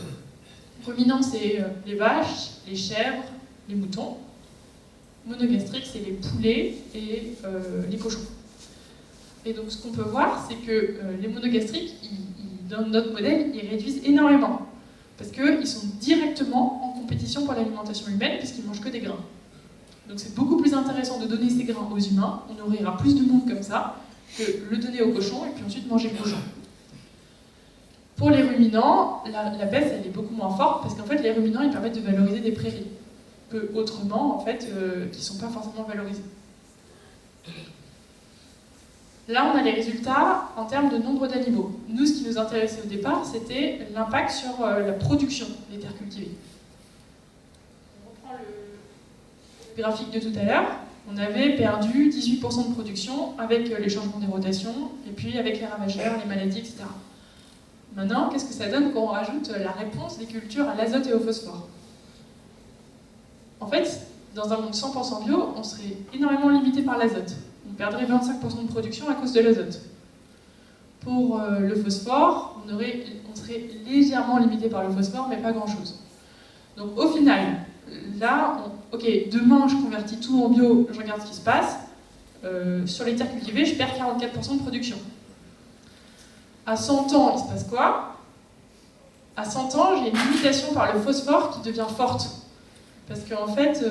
Ruminants, c'est les vaches, les chèvres, les moutons. Monogastriques, c'est les poulets et les cochons. Et donc, ce qu'on peut voir, c'est que les monogastriques, dans notre modèle, ils réduisent énormément. Parce qu'ils sont directement en compétition pour l'alimentation humaine, puisqu'ils mangent que des grains. Donc, c'est beaucoup plus intéressant de donner ces grains aux humains. On nourrira plus de monde comme ça, que le donner aux cochons et puis ensuite manger le cochon. Pour les ruminants, la baisse elle est beaucoup moins forte parce qu'en fait les ruminants ils permettent de valoriser des prairies que autrement en fait qui ne sont pas forcément valorisées. Là on a les résultats en termes de nombre d'animaux. Nous ce qui nous intéressait au départ c'était l'impact sur la production des terres cultivées. On reprend le graphique de tout à l'heure. On avait perdu 18% de production avec les changements des rotations et puis avec les ravageurs, les maladies, etc. Maintenant, qu'est-ce que ça donne quand on rajoute la réponse des cultures à l'azote et au phosphore? En fait, dans un monde 100% bio, on serait énormément limité par l'azote. On perdrait 25% de production à cause de l'azote. Pour le phosphore, on serait légèrement limité par le phosphore, mais pas grand-chose. Donc au final, là, ok, demain je convertis tout en bio, je regarde ce qui se passe. Sur les terres cultivées, je perds 44% de production. À 100 ans, il se passe quoi? À 100 ans, j'ai une limitation par le phosphore qui devient forte. Parce qu'en fait,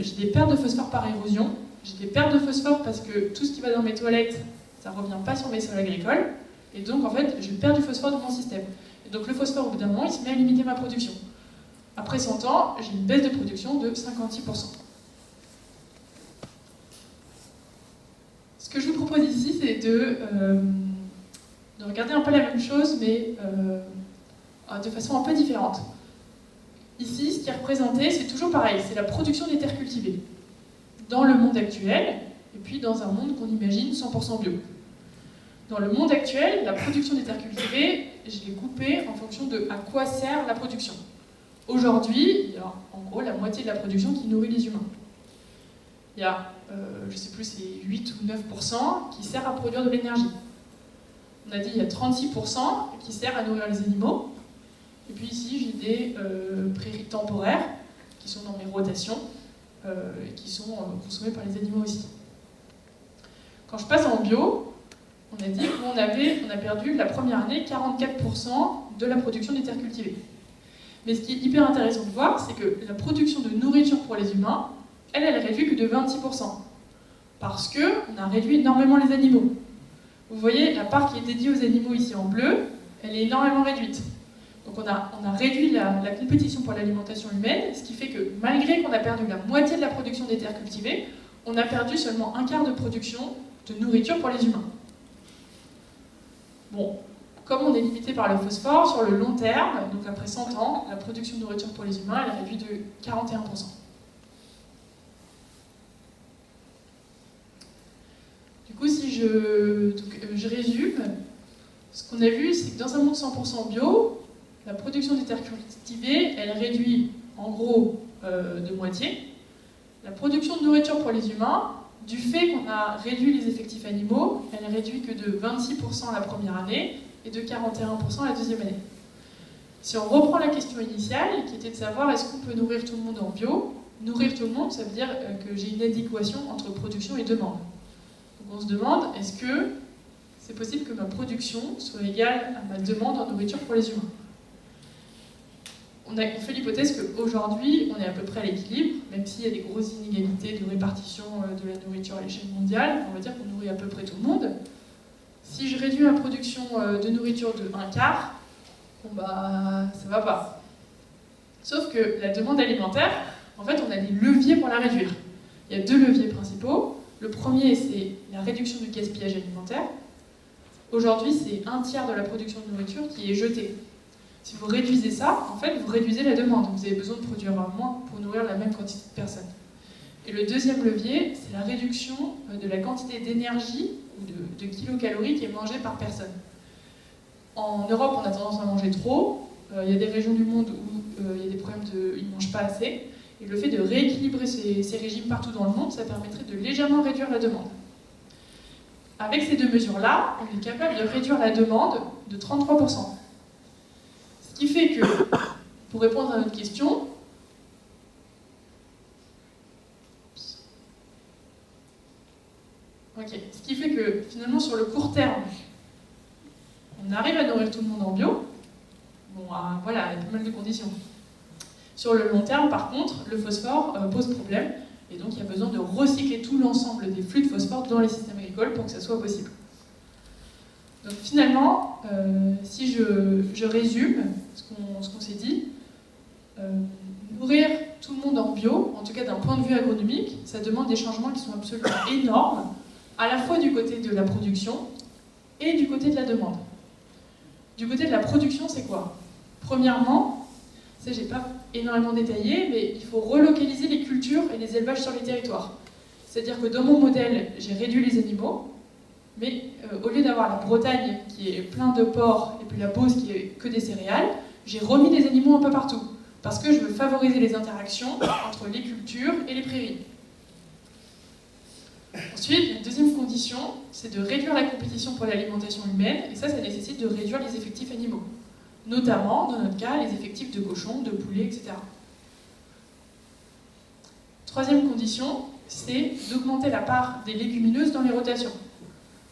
j'ai des pertes de phosphore par érosion, j'ai des pertes de phosphore parce que tout ce qui va dans mes toilettes, ça ne revient pas sur mes sols agricoles, et donc en fait, je perds du phosphore dans mon système. Et donc le phosphore, au bout d'un moment, il se met à limiter ma production. Après 100 ans, j'ai une baisse de production de 56%. Ce que je vous propose ici, c'est de regarder un peu la même chose, mais de façon un peu différente. Ici, ce qui est représenté, c'est toujours pareil, c'est la production des terres cultivées. Dans le monde actuel, et puis dans un monde qu'on imagine 100% bio. Dans le monde actuel, la production des terres cultivées, je l'ai coupée en fonction de à quoi sert la production. Aujourd'hui, il y a en gros la moitié de la production qui nourrit les humains. Il y a, je ne sais plus, c'est 8 ou 9% qui sert à produire de l'énergie. On a dit il y a 36% qui sert à nourrir les animaux. Et puis ici, j'ai des prairies temporaires qui sont dans mes rotations et qui sont consommées par les animaux aussi. Quand je passe en bio, on a dit qu'on a perdu la première année 44% de la production des terres cultivées. Mais ce qui est hyper intéressant de voir, c'est que la production de nourriture pour les humains, elle réduit que de 26%. Parce qu'on a réduit énormément les animaux. Vous voyez, la part qui est dédiée aux animaux ici en bleu, elle est énormément réduite. Donc on a réduit la compétition pour l'alimentation humaine, ce qui fait que malgré qu'on a perdu la moitié de la production des terres cultivées, on a perdu seulement un quart de production de nourriture pour les humains. Bon, comme on est limité par le phosphore, sur le long terme, donc après 100 ans, la production de nourriture pour les humains, elle est réduite de 41%. Du coup, si je résume, ce qu'on a vu, c'est que dans un monde 100% bio, la production des terres cultivées, elle réduit en gros de moitié. La production de nourriture pour les humains, du fait qu'on a réduit les effectifs animaux, elle réduit que de 26% la première année et de 41% la deuxième année. Si on reprend la question initiale, qui était de savoir est-ce qu'on peut nourrir tout le monde en bio, nourrir tout le monde, ça veut dire que j'ai une adéquation entre production et demande. Donc on se demande, est-ce que c'est possible que ma production soit égale à ma demande en nourriture pour les humains? On fait l'hypothèse qu'aujourd'hui, on est à peu près à l'équilibre, même s'il y a des grosses inégalités de répartition de la nourriture à l'échelle mondiale, on va dire qu'on nourrit à peu près tout le monde. Si je réduis ma production de nourriture de 1/4, bon bah, ça va pas. Sauf que la demande alimentaire, en fait, on a des leviers pour la réduire. Il y a 2 leviers principaux. Le premier, c'est la réduction du gaspillage alimentaire. Aujourd'hui, c'est 1/3 de la production de nourriture qui est jetée. Si vous réduisez ça, en fait, vous réduisez la demande. Vous avez besoin de produire moins pour nourrir la même quantité de personnes. Et le deuxième levier, c'est la réduction de la quantité d'énergie ou de kilocalories qui est mangée par personne. En Europe, on a tendance à manger trop. Il y a des régions du monde où il y a des problèmes ils ne mangent pas assez. Et le fait de rééquilibrer ces régimes partout dans le monde, ça permettrait de légèrement réduire la demande. Avec ces 2 mesures-là, on est capable de réduire la demande de 33%. Ce qui fait que, pour répondre à notre question, ce qui fait que finalement sur le court terme, on arrive à nourrir tout le monde en bio. Bon, voilà, il y a pas mal de conditions. Sur le long terme, par contre, le phosphore pose problème, et donc il y a besoin de recycler tout l'ensemble des flux de phosphore dans les systèmes agricoles pour que ça soit possible. Donc finalement, si je résume ce qu'on s'est dit, nourrir tout le monde en bio, en tout cas d'un point de vue agronomique, ça demande des changements qui sont absolument énormes, à la fois du côté de la production et du côté de la demande. Du côté de la production, c'est quoi? Premièrement, ça j'ai pas énormément détaillé, mais il faut relocaliser les cultures et les élevages sur les territoires. C'est-à-dire que dans mon modèle, j'ai réduit les animaux, Mais au lieu d'avoir la Bretagne qui est plein de porcs et puis la Beauce qui est que des céréales, j'ai remis des animaux un peu partout. Parce que je veux favoriser les interactions entre les cultures et les prairies. Ensuite, la deuxième condition, c'est de réduire la compétition pour l'alimentation humaine, et ça nécessite de réduire les effectifs animaux. Notamment, dans notre cas, les effectifs de cochons, de poulets, etc. Troisième condition, c'est d'augmenter la part des légumineuses dans les rotations.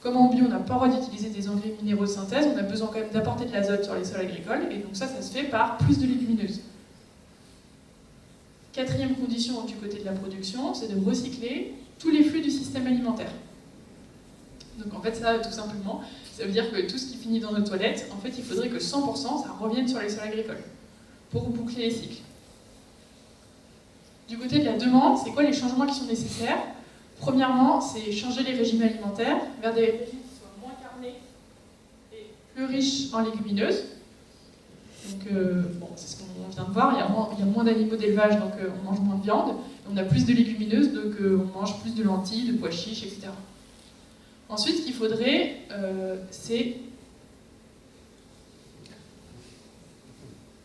Comme en bio, on n'a pas le droit d'utiliser des engrais minéraux de synthèse, on a besoin quand même d'apporter de l'azote sur les sols agricoles, et donc ça se fait par plus de légumineuses. Quatrième condition du côté de la production, c'est de recycler tous les flux du système alimentaire. Donc en fait, ça, tout simplement, ça veut dire que tout ce qui finit dans nos toilettes, en fait, il faudrait que 100% ça revienne sur les sols agricoles, pour boucler les cycles. Du côté de la demande, c'est quoi les changements qui sont nécessaires? Premièrement, c'est changer les régimes alimentaires vers des régimes qui soient moins carnés et plus riches en légumineuses. Donc, bon, c'est ce qu'on vient de voir, il y a moins d'animaux d'élevage, donc on mange moins de viande. On a plus de légumineuses, donc on mange plus de lentilles, de pois chiches, etc. Ensuite, ce qu'il faudrait, c'est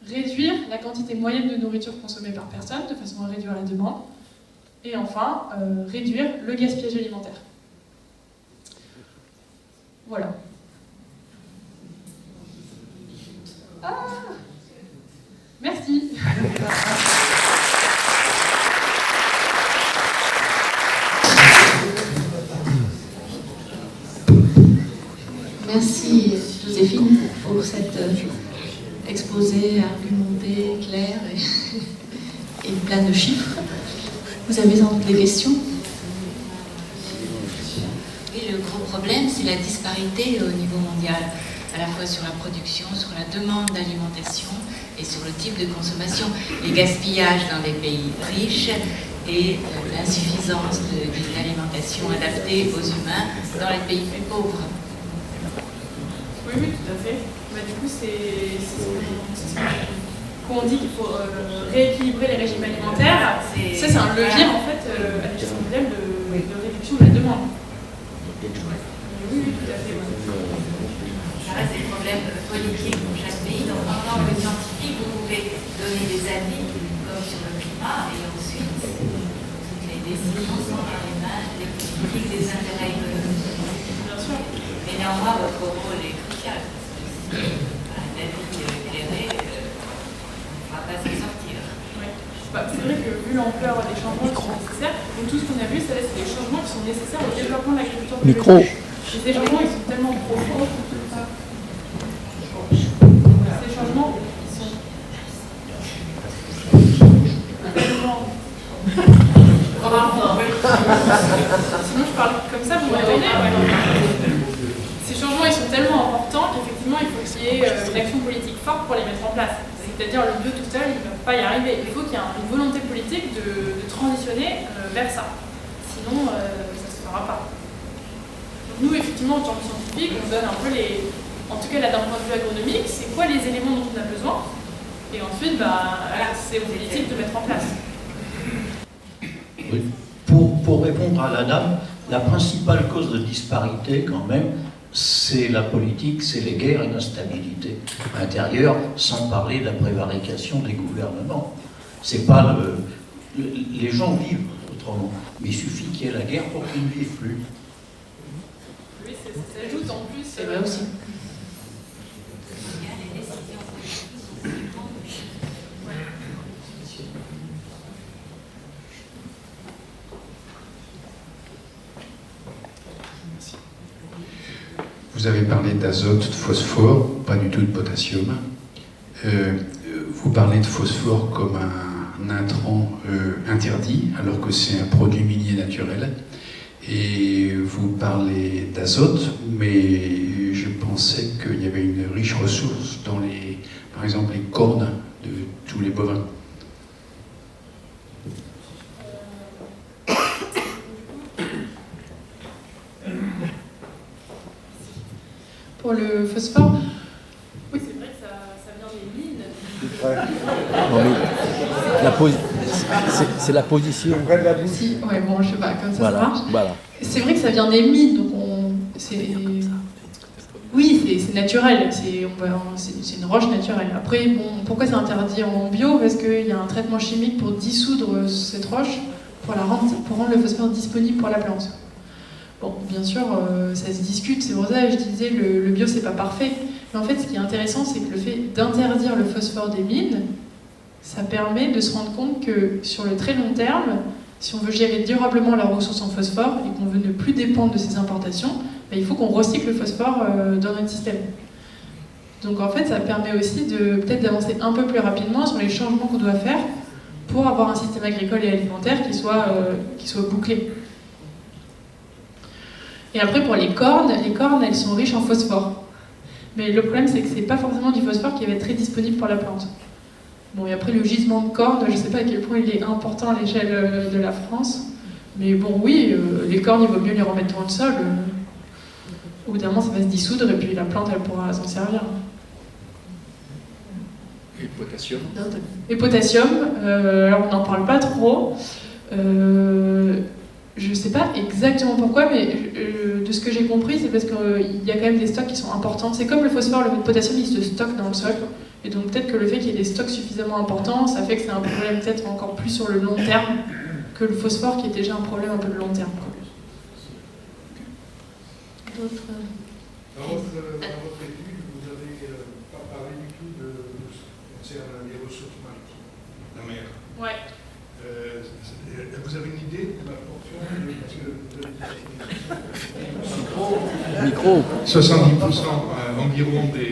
réduire la quantité moyenne de nourriture consommée par personne, de façon à réduire la demande. Et enfin, réduire le gaspillage alimentaire. Voilà. Ah, merci.
Merci Joséphine pour cet exposé argumenté, clair et plein de chiffres. Vous avez des questions?
Oui, le gros problème, c'est la disparité au niveau mondial, à la fois sur la production, sur la demande d'alimentation et sur le type de consommation. Les gaspillages dans les pays riches et l'insuffisance d'une alimentation adaptée aux humains dans les pays plus pauvres.
Oui, tout à fait. Bah, du coup, c'est quand on dit qu'il faut rééquilibrer les régimes alimentaires, ça c'est un levier en fait à l'échelle mondiale de réduction de la demande. Oui, tout à fait.
Ça reste des problèmes politiques pour chaque pays. Donc en tant que scientifique, vous pouvez donner des avis comme sur le climat et ensuite toutes les décisions sont dans les mains des politiques, des intérêts économiques.
Bien sûr.
Mais néanmoins, votre rôle est crucial. Un avis éclairé ne va pas s'en sortir.
Ouais. Bah, c'est vrai que vu l'ampleur des changements qui sont nécessaires, donc tout ce qu'on a vu, c'est des changements qui sont nécessaires au développement de l'agriculture biologique. Ces changements, ils sont tellement profonds. Ces changements, ils sont tellement... Sinon, je parle comme ça, vous m'entendez? Ces changements, ils sont tellement importants qu'effectivement, il faut qu'il y ait une action politique forte pour les mettre en place. C'est-à-dire, le bio tout seul, il ne va pas y arriver. Il faut qu'il y ait une volonté politique de transitionner vers ça. Sinon, ça ne se fera pas. Donc, nous, effectivement, en tant que scientifiques, on donne un peu en tout cas là d'un point de vue agronomique, c'est quoi les éléments dont on a besoin, et ensuite c'est aux politiques de mettre en place.
Oui. Pour répondre à la dame, la principale cause de disparité quand même, c'est la politique, c'est les guerres et l'instabilité intérieure, sans parler de la prévarication des gouvernements. C'est pas les gens vivent autrement, mais il suffit qu'il y ait la guerre pour qu'ils ne vivent plus.
Oui, ça s'ajoute en plus.
C'est vrai aussi.
Vous avez parlé d'azote, de phosphore, pas du tout de potassium. Vous parlez de phosphore comme un intrant interdit, alors que c'est un produit minier naturel. Et vous parlez d'azote, mais je pensais qu'il y avait une riche ressource dans par exemple, les cornes de tous les bovins.
Pour le phosphore, oui, c'est vrai que ça vient des mines.
Non, mais c'est la position.
Si, ouais, bon, je sais pas, comme ça,
Voilà,
ça marche.
voilà.
C'est vrai que ça vient des mines, donc Oui, c'est naturel, c'est une roche naturelle. Après, bon, pourquoi c'est interdit en bio? Parce qu'il y a un traitement chimique pour dissoudre cette roche, pour rendre le phosphore disponible pour la plante. Bon, bien sûr, ça se discute, c'est pour ça que je disais le bio c'est pas parfait. Mais en fait, ce qui est intéressant, c'est que le fait d'interdire le phosphore des mines, ça permet de se rendre compte que sur le très long terme, si on veut gérer durablement la ressource en phosphore et qu'on veut ne plus dépendre de ces importations, ben, il faut qu'on recycle le phosphore dans notre système. Donc en fait, ça permet aussi peut-être d'avancer un peu plus rapidement sur les changements qu'on doit faire pour avoir un système agricole et alimentaire qui soit bouclé. Et après, pour les cornes, elles sont riches en phosphore. Mais le problème, c'est que c'est pas forcément du phosphore qui va être très disponible pour la plante. Bon, et après, le gisement de cornes, je sais pas à quel point il est important à l'échelle de la France. Mais bon, oui, les cornes, il vaut mieux les remettre dans le sol. Au bout d'un moment, ça va se dissoudre et puis la plante, elle pourra s'en servir.
Et le potassium?
Et potassium, alors on n'en parle pas trop. Je ne sais pas exactement pourquoi, mais de ce que j'ai compris, c'est parce qu'il y a quand même des stocks qui sont importants. C'est comme le phosphore, le potassium, il se stocke dans le sol. Et donc peut-être que le fait qu'il y ait des stocks suffisamment importants, ça fait que c'est un problème peut-être encore plus sur le long terme que le phosphore, qui est déjà un problème un peu de long terme. D'autres
Dans votre étude, vous n'avez pas parlé du tout de ce qui concerne les ressources maritimes, la mer.
Ouais.
Vous avez une idée de la proportion parce que
Micro.
70% environ de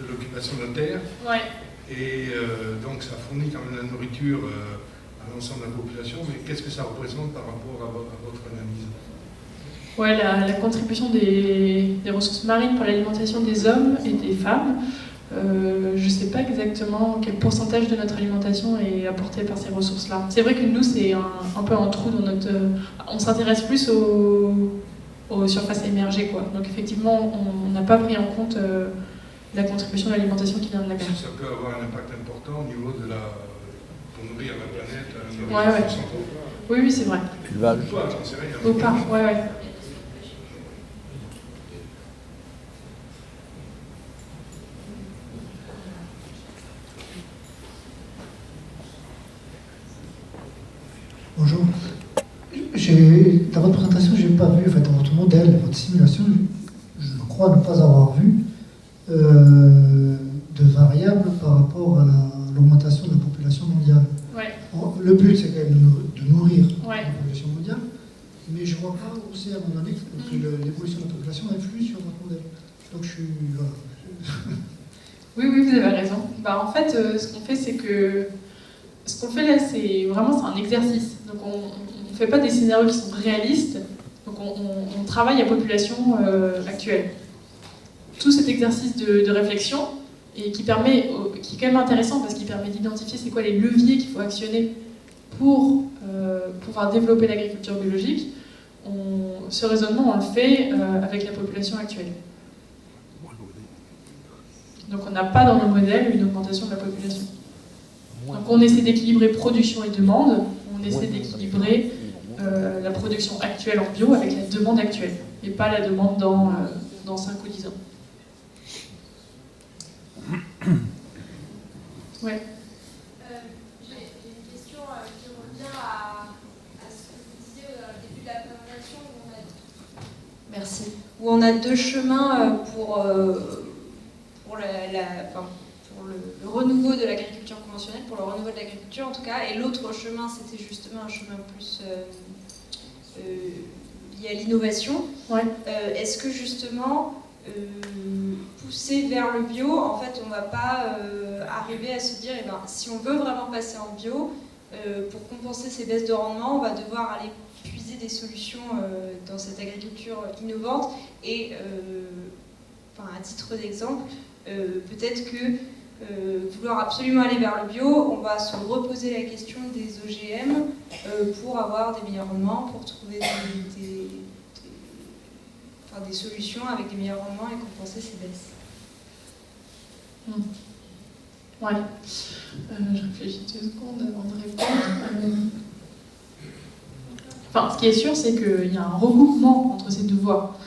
l'occupation de la terre.
Ouais.
Et donc ça fournit quand même la nourriture à l'ensemble de la population. Mais qu'est-ce que ça représente par rapport à votre analyse?
Ouais, la contribution des ressources marines pour l'alimentation des hommes et des femmes, je ne sais pas exactement quel pourcentage de notre alimentation est apporté par ces ressources-là. C'est vrai que nous, c'est un peu un trou dans notre... on s'intéresse plus aux surfaces émergées, quoi. Donc effectivement, on n'a pas pris en compte la contribution de l'alimentation qui vient de la mer.
Ça peut avoir un impact important au niveau de pour nourrir la planète.
Ouais. Oui, c'est vrai.
Élevage.
Au pas, ouais.
Bonjour. Dans votre présentation, je n'ai pas vu, dans votre modèle, votre simulation, je crois ne pas avoir vu de variables par rapport à l'augmentation de la population mondiale.
Ouais.
Le but, c'est quand même de nourrir
Ouais.
la population mondiale, mais je ne vois pas aussi à un moment donné que l'évolution de la population influe sur votre modèle. Donc je suis... Voilà.
Oui, vous avez raison. En fait, ce qu'on fait, c'est que... Ce qu'on fait là, c'est un exercice. Donc on ne fait pas des scénarios qui sont réalistes. Donc on travaille à population actuelle. Tout cet exercice de réflexion, et qui est quand même intéressant parce qu'il permet d'identifier c'est quoi les leviers qu'il faut actionner pour pouvoir développer l'agriculture biologique. Ce raisonnement, on le fait avec la population actuelle. Donc on n'a pas dans nos modèles une augmentation de la population. Donc on essaie d'équilibrer production et demande, on essaie d'équilibrer la production actuelle en bio avec la demande actuelle, et pas la demande dans 5 ou 10 ans. Ouais.
J'ai une question qui revient à ce que vous disiez au début de la présentation, où on a deux chemins pour le renouveau de l'agriculture conventionnelle, pour le renouveau de l'agriculture en tout cas, et l'autre chemin, c'était justement un chemin plus lié à l'innovation.
Ouais.
Est-ce que justement, pousser vers le bio, en fait, on ne va pas arriver à se dire, si on veut vraiment passer en bio, pour compenser ces baisses de rendement, on va devoir aller puiser des solutions dans cette agriculture innovante, et à titre d'exemple, peut-être que vouloir absolument aller vers le bio, on va se reposer la question des OGM pour avoir des meilleurs rendements, pour trouver des solutions avec des meilleurs rendements et compenser ces baisses.
Ouais. Je réfléchis 2 secondes avant de répondre. Ce qui est sûr, c'est qu'il y a un regroupement entre ces deux voies.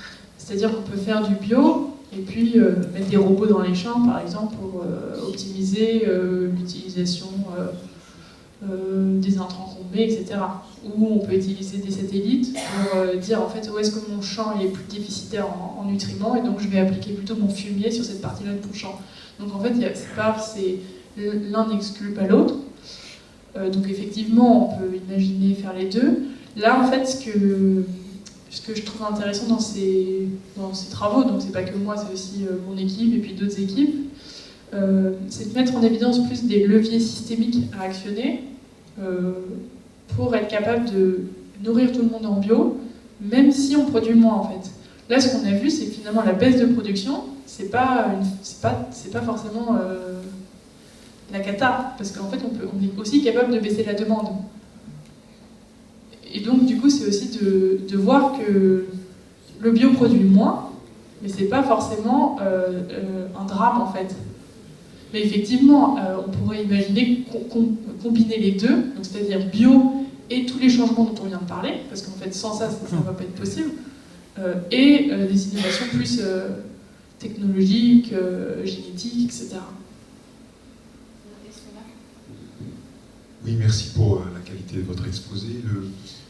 C'est-à-dire qu'on peut faire du bio et puis mettre des robots dans les champs, par exemple, pour optimiser l'utilisation des intrants qu'on met, etc. Ou on peut utiliser des satellites pour dire en fait où est-ce que mon champ est plus déficitaire en nutriments et donc je vais appliquer plutôt mon fumier sur cette partie-là de mon champ. Donc en fait, l'un n'exclut pas l'autre. Donc effectivement, on peut imaginer faire les deux. Là, en fait, ce que je trouve intéressant dans ces travaux, donc c'est pas que moi, c'est aussi mon équipe et puis d'autres équipes, c'est de mettre en évidence plus des leviers systémiques à actionner pour être capable de nourrir tout le monde en bio, même si on produit moins en fait. Là, ce qu'on a vu, c'est que finalement la baisse de production, c'est pas forcément la cata, parce qu'en fait, on est aussi capable de baisser la demande. Et donc, du coup, c'est aussi de voir que le bio produit moins, mais c'est pas forcément un drame en fait. Mais effectivement, on pourrait imaginer combiner les deux, donc c'est-à-dire bio et tous les changements dont on vient de parler, parce qu'en fait, sans ça, ça ne va pas être possible, et des innovations plus technologiques, génétiques, etc.
Oui, merci pour la qualité de votre exposé.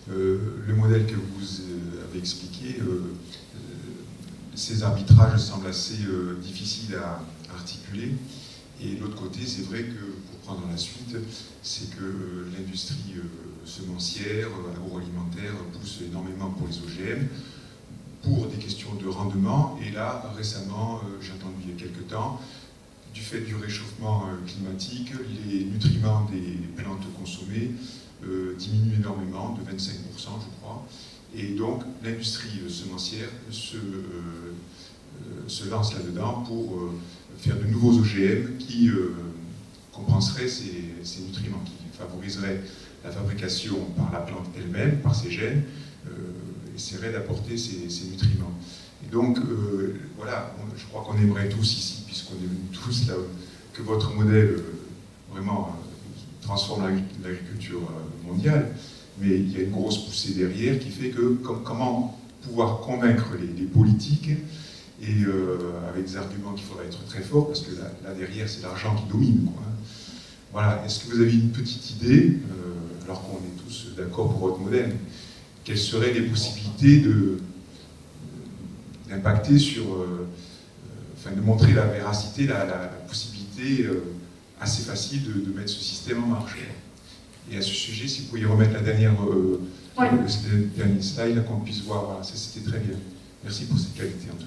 Le modèle que vous avez expliqué, ces arbitrages semblent assez difficiles à articuler. Et de l'autre côté, c'est vrai que, pour prendre la suite, c'est que l'industrie semencière, agroalimentaire pousse énormément pour les OGM, pour des questions de rendement. Et là, récemment, j'ai entendu il y a quelques temps, du fait du réchauffement climatique, les nutriments des plantes consommées diminuent énormément, de 25%, je crois. Et donc, l'industrie semencière se lance là-dedans pour faire de nouveaux OGM qui compenseraient ces nutriments, qui favoriseraient la fabrication par la plante elle-même, par ses gènes, essaieraient d'apporter ces nutriments. Et donc, voilà, je crois qu'on aimerait tous ici, puisqu'on est venus tous là, que votre modèle vraiment transforme l'agriculture mondiale, mais il y a une grosse poussée derrière qui fait que comment pouvoir convaincre les politiques, et avec des arguments qu'il faudrait être très forts, parce que là derrière c'est l'argent qui domine, quoi. Voilà, est-ce que vous avez une petite idée, alors qu'on est tous d'accord pour votre modèle, quelles seraient les possibilités d'impacter sur, de montrer la véracité, la possibilité assez facile de mettre ce système en marche. Et à ce sujet, si vous pouviez remettre la dernière slide, là, qu'on puisse voir, voilà, ça c'était très bien. Merci pour cette qualité en tout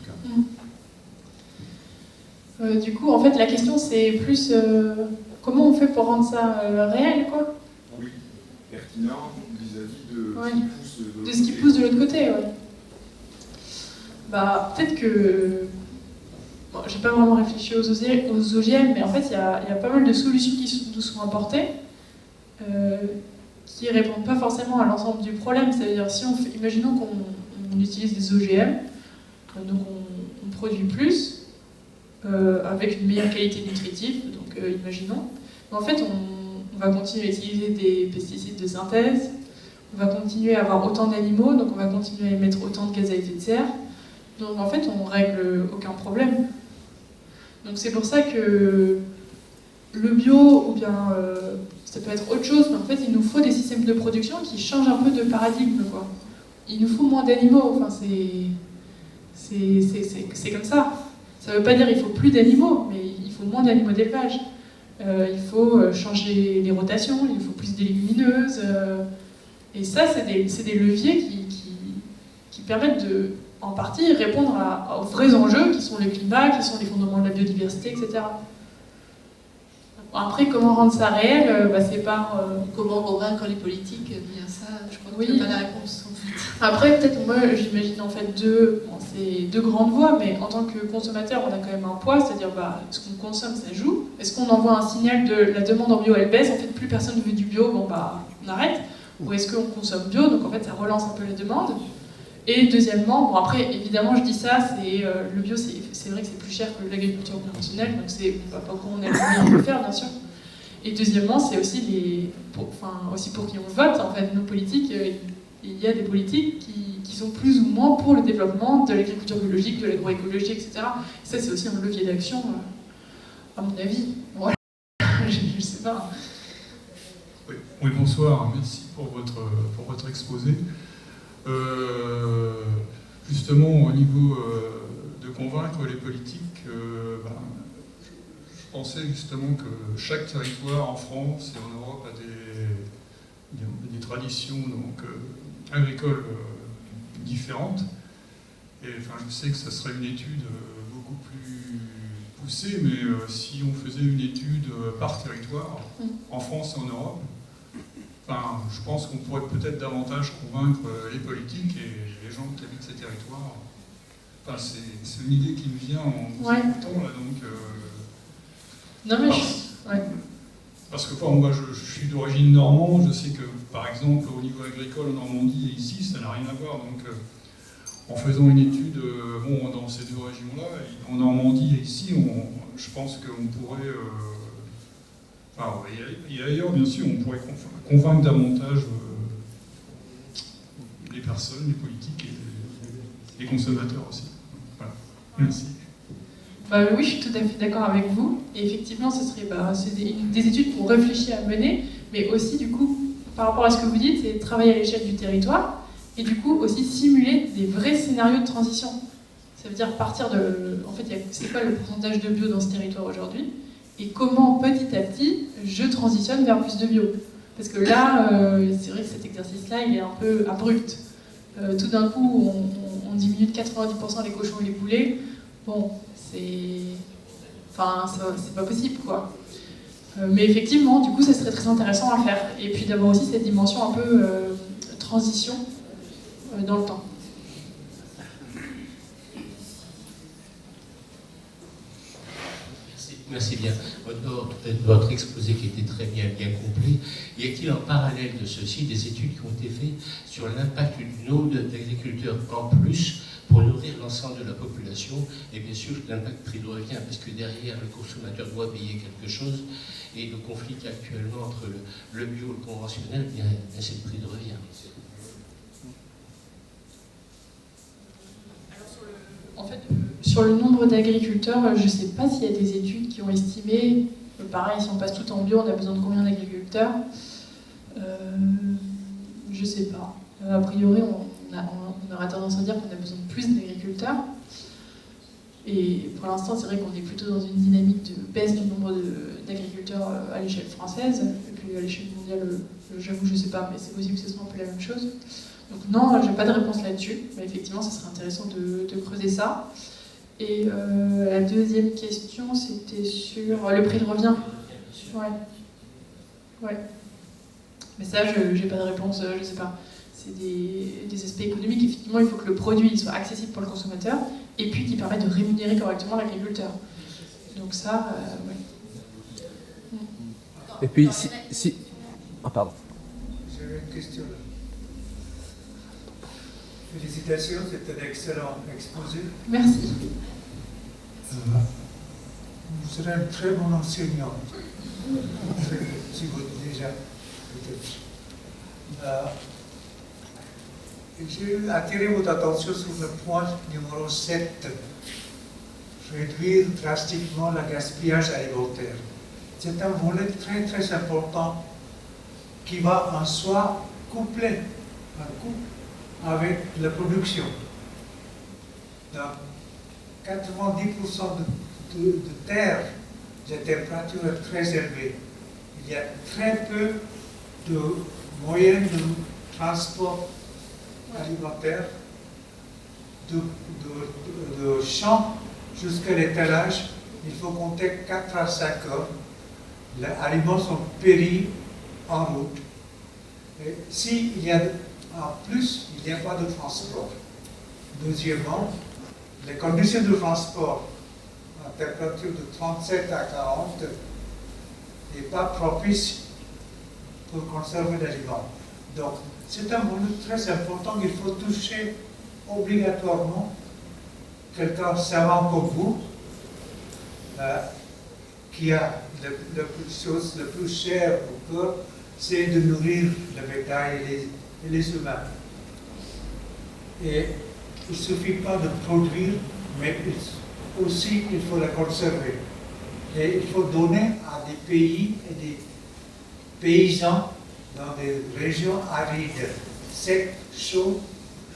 cas.
Du coup, en fait, la question c'est plus comment on fait pour rendre ça réel, quoi.
Oui, pertinent vis-à-vis
de ce qui pousse de l'autre côté. Ouais. Bah, peut-être que. Bon, j'ai pas vraiment réfléchi aux OGM, mais en fait, il y a pas mal de solutions qui nous sont apportées qui répondent pas forcément à l'ensemble du problème. C'est-à-dire, imaginons qu'on utilise des OGM, donc on produit plus, avec une meilleure qualité nutritive, donc imaginons. Mais en fait, on va continuer à utiliser des pesticides de synthèse, on va continuer à avoir autant d'animaux, donc on va continuer à émettre autant de gaz à effet de serre. Donc en fait, on ne règle aucun problème. Donc c'est pour ça que le bio, ou bien ça peut être autre chose, mais en fait, il nous faut des systèmes de production qui changent un peu de paradigme, quoi. Il nous faut moins d'animaux, enfin c'est comme ça. Ça ne veut pas dire qu'il faut plus d'animaux, mais il faut moins d'animaux d'élevage. Il faut changer les rotations, il faut plus de légumineuses. Et ça, c'est des leviers qui permettent de, en partie, répondre aux vrais enjeux qui sont le climat, qui sont les fondements de la biodiversité, etc. Après, comment rendre ça réel, c'est par...
Comment convaincre les politiques via ça, je crois que
oui.
c'est pas la réponse. En fait.
Après, peut-être, moi, j'imagine en fait deux grandes voies, mais en tant que consommateur, on a quand même un poids, c'est-à-dire, ce qu'on consomme, ça joue. Est-ce qu'on envoie un signal de la demande en bio, elle baisse, en fait, plus personne ne veut du bio, on arrête. Ou est-ce qu'on consomme bio, donc en fait, ça relance un peu la demande. Et deuxièmement, après, évidemment, je dis ça, le bio, c'est vrai que c'est plus cher que l'agriculture conventionnelle, donc on va pas qu'on ait le moyen de le faire, bien sûr. Et deuxièmement, c'est aussi aussi pour qui on vote, en fait, nos politiques, il y a des politiques qui sont plus ou moins pour le développement de l'agriculture biologique, de l'agroécologie, etc. Ça, c'est aussi un levier d'action, à mon avis. Voilà. Je sais pas.
Oui, bonsoir, merci pour votre exposé. Justement, au niveau de convaincre les politiques, je pensais justement que chaque territoire en France et en Europe a des traditions donc, agricoles différentes. Et enfin, je sais que ça serait une étude beaucoup plus poussée, mais si on faisait une étude par territoire, en France et en Europe, enfin, je pense qu'on pourrait peut-être davantage convaincre les politiques et les gens qui habitent ces territoires. Enfin, c'est une idée qui me vient en vous écoutant, là, donc...
non, mais
parce que moi, je suis d'origine normande, je sais que, par exemple, au niveau agricole en Normandie et ici, ça n'a rien à voir. Donc, en faisant une étude dans ces deux régions-là, en Normandie et ici, je pense qu'on pourrait... et ailleurs, bien sûr, on pourrait convaincre davantage les personnes, les politiques et les consommateurs aussi. Voilà. Merci.
Oui, je suis tout à fait d'accord avec vous. Et effectivement, ce serait des études pour réfléchir à mener, mais aussi, du coup, par rapport à ce que vous dites, c'est travailler à l'échelle du territoire et du coup aussi simuler des vrais scénarios de transition. Ça veut dire partir de... En fait, c'est quoi le pourcentage de bio dans ce territoire aujourd'hui et comment, petit à petit, je transitionne vers plus de bio. Parce que là, c'est vrai que cet exercice-là, il est un peu abrupt. Tout d'un coup, on diminue de 90% les cochons et les poulets. Bon, c'est pas possible, quoi. Mais effectivement, du coup, ça serait très intéressant à faire. Et puis d'avoir aussi cette dimension un peu transition dans le temps.
Merci bien. Votre exposé qui était très bien complet, y a-t-il en parallèle de ceci des études qui ont été faites sur l'impact d'une eau d'agriculteurs en plus pour nourrir l'ensemble de la population et bien sûr l'impact prix de revient parce que derrière le consommateur doit payer quelque chose et le conflit qu'il y a actuellement entre le bio et le conventionnel, bien c'est le prix de revient.
En fait, sur le nombre d'agriculteurs, je ne sais pas s'il y a des études qui ont estimé, pareil, si on passe tout en bio, on a besoin de combien d'agriculteurs je ne sais pas. A priori, on aura tendance à dire qu'on a besoin de plus d'agriculteurs. Et pour l'instant, c'est vrai qu'on est plutôt dans une dynamique de baisse du nombre d'agriculteurs à l'échelle française. Et puis à l'échelle mondiale, j'avoue, je ne sais pas, mais c'est possible que ce soit un peu la même chose. Donc non, je n'ai pas de réponse là-dessus, mais effectivement, ça serait intéressant de creuser ça. Et la deuxième question, c'était sur le prix de revient. Ouais. Mais ça, je n'ai pas de réponse, je ne sais pas. C'est des aspects économiques. Effectivement, il faut que le produit soit accessible pour le consommateur et puis qu'il permette de rémunérer correctement l'agriculteur. Donc ça, ouais.
Et puis, si... Ah, pardon.
J'avais une question là. Félicitations, c'est un excellent exposé.
Merci.
Vous serez un très bon enseignant, si vous déjà peut-être. J'ai attiré votre attention sur le point numéro 7, réduire drastiquement le gaspillage alimentaire. C'est un volet très très important qui va en soi coupler avec la production. Donc, 90% de terre, la température est très élevée. Il y a très peu de moyens de transport alimentaire, de champ jusqu'à l'étalage. Il faut compter 4 à 5 heures. Les aliments sont péris en route. Et s'il y a en plus, il n'y a pas de transport. Deuxièmement, les conditions de transport à température de 37 à 40 n'est pas propice pour conserver l'aliment. Donc, c'est un volet très important qu'il faut toucher obligatoirement. Quelqu'un savant comme vous, qui a la chose la plus chère au cœur, c'est de nourrir le bétail et les humains. Et il ne suffit pas de produire, mais aussi il faut la conserver. Et il faut donner à des pays et des paysans dans des régions arides, secs, chauds,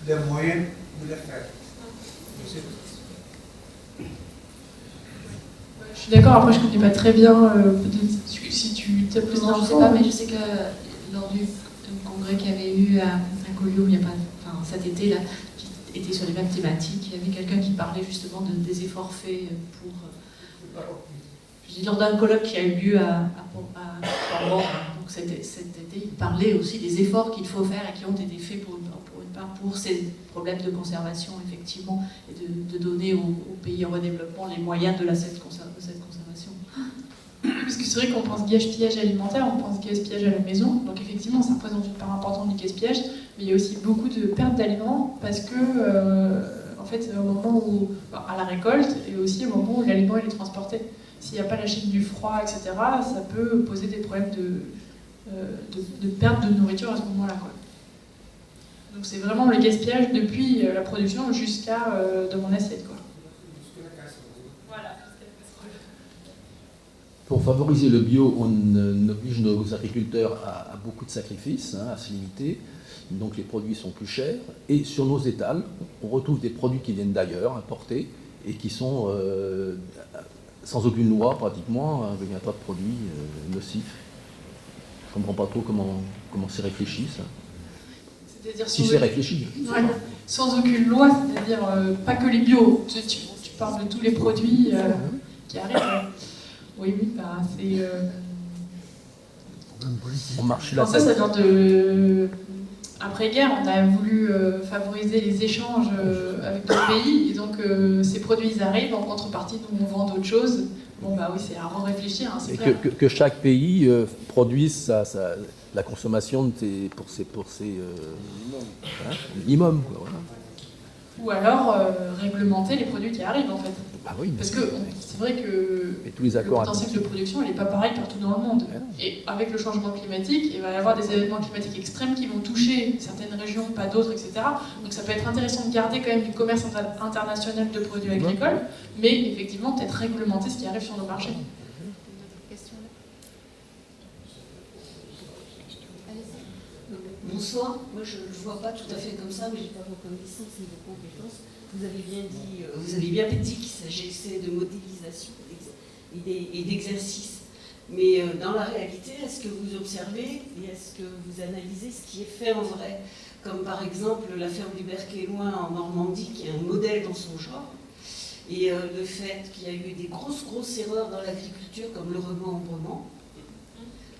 les moyens de le faire.
Je suis d'accord, après je ne connais pas très bien, si tu as plus
Non, je ne sais pas, mais je sais que lors du congrès qu'il y avait eu à Collioure, il y a pas, enfin, cet été, là, qui était sur les mêmes thématiques, il y avait quelqu'un qui parlait justement des efforts faits pour... je dis lors d'un colloque qui a eu lieu à Port-Mort, donc cet été, il parlait aussi des efforts qu'il faut faire et qui ont été faits pour ces problèmes de conservation, effectivement, et de donner aux pays en voie de développement les moyens de cette conservation.
Parce que c'est vrai qu'on pense gaspillage alimentaire, on pense gaspillage à la maison, donc effectivement ça représente une part importante du gaspillage, mais il y a aussi beaucoup de pertes d'aliments parce que, en fait, au moment où, à la récolte et aussi au moment où l'aliment est transporté. S'il n'y a pas la chaîne du froid, etc., ça peut poser des problèmes de perte de nourriture à ce moment-là, quoi. Donc c'est vraiment le gaspillage depuis la production jusqu'à dans mon assiette, quoi. Voilà.
Pour favoriser le bio, on oblige nos agriculteurs à beaucoup de sacrifices, à se limiter. Donc les produits sont plus chers. Et sur nos étals, on retrouve des produits qui viennent d'ailleurs, importés, et qui sont sans aucune loi pratiquement, avec un tas de produits nocifs. Je ne comprends pas trop comment c'est réfléchi, ça.
C'est-à-dire
si c'est réfléchi.
Ouais, sans aucune loi, c'est-à-dire pas que les bio. Tu parles de tous les produits qui arrivent. Oui, bah, c'est...
On marche là.
Ça vient de... Après-guerre, on a voulu favoriser les échanges avec d'autres pays, et donc ces produits ils arrivent, en contrepartie, nous on vend d'autres choses. Bon, bah oui, c'est à réfléchir, hein, c'est clair.
Que chaque pays produise la consommation pour ses minimums. Voilà.
Ou alors réglementer les produits qui arrivent, en fait.
Ah oui,
parce que c'est vrai que
tous les accords
le potentiel de production n'est pas pareil partout dans le monde. Et avec le changement climatique, il va y avoir des événements climatiques extrêmes qui vont toucher certaines régions, pas d'autres, etc. Donc ça peut être intéressant de garder quand même du commerce international de produits agricoles, mais effectivement peut-être réglementer ce qui arrive sur nos marchés.
Bonsoir, moi je ne le vois pas tout à fait comme ça, mais je n'ai pas vos connaissances ni vos compétences. Vous avez bien dit qu'il s'agissait de modélisation et d'exercice. Mais dans la réalité, est-ce que vous observez et est-ce que vous analysez ce qui est fait en vrai? Comme par exemple la ferme du Berquet-Loin en Normandie, qui est un modèle dans son genre, et le fait qu'il y a eu des grosses erreurs dans l'agriculture, comme le remembrement,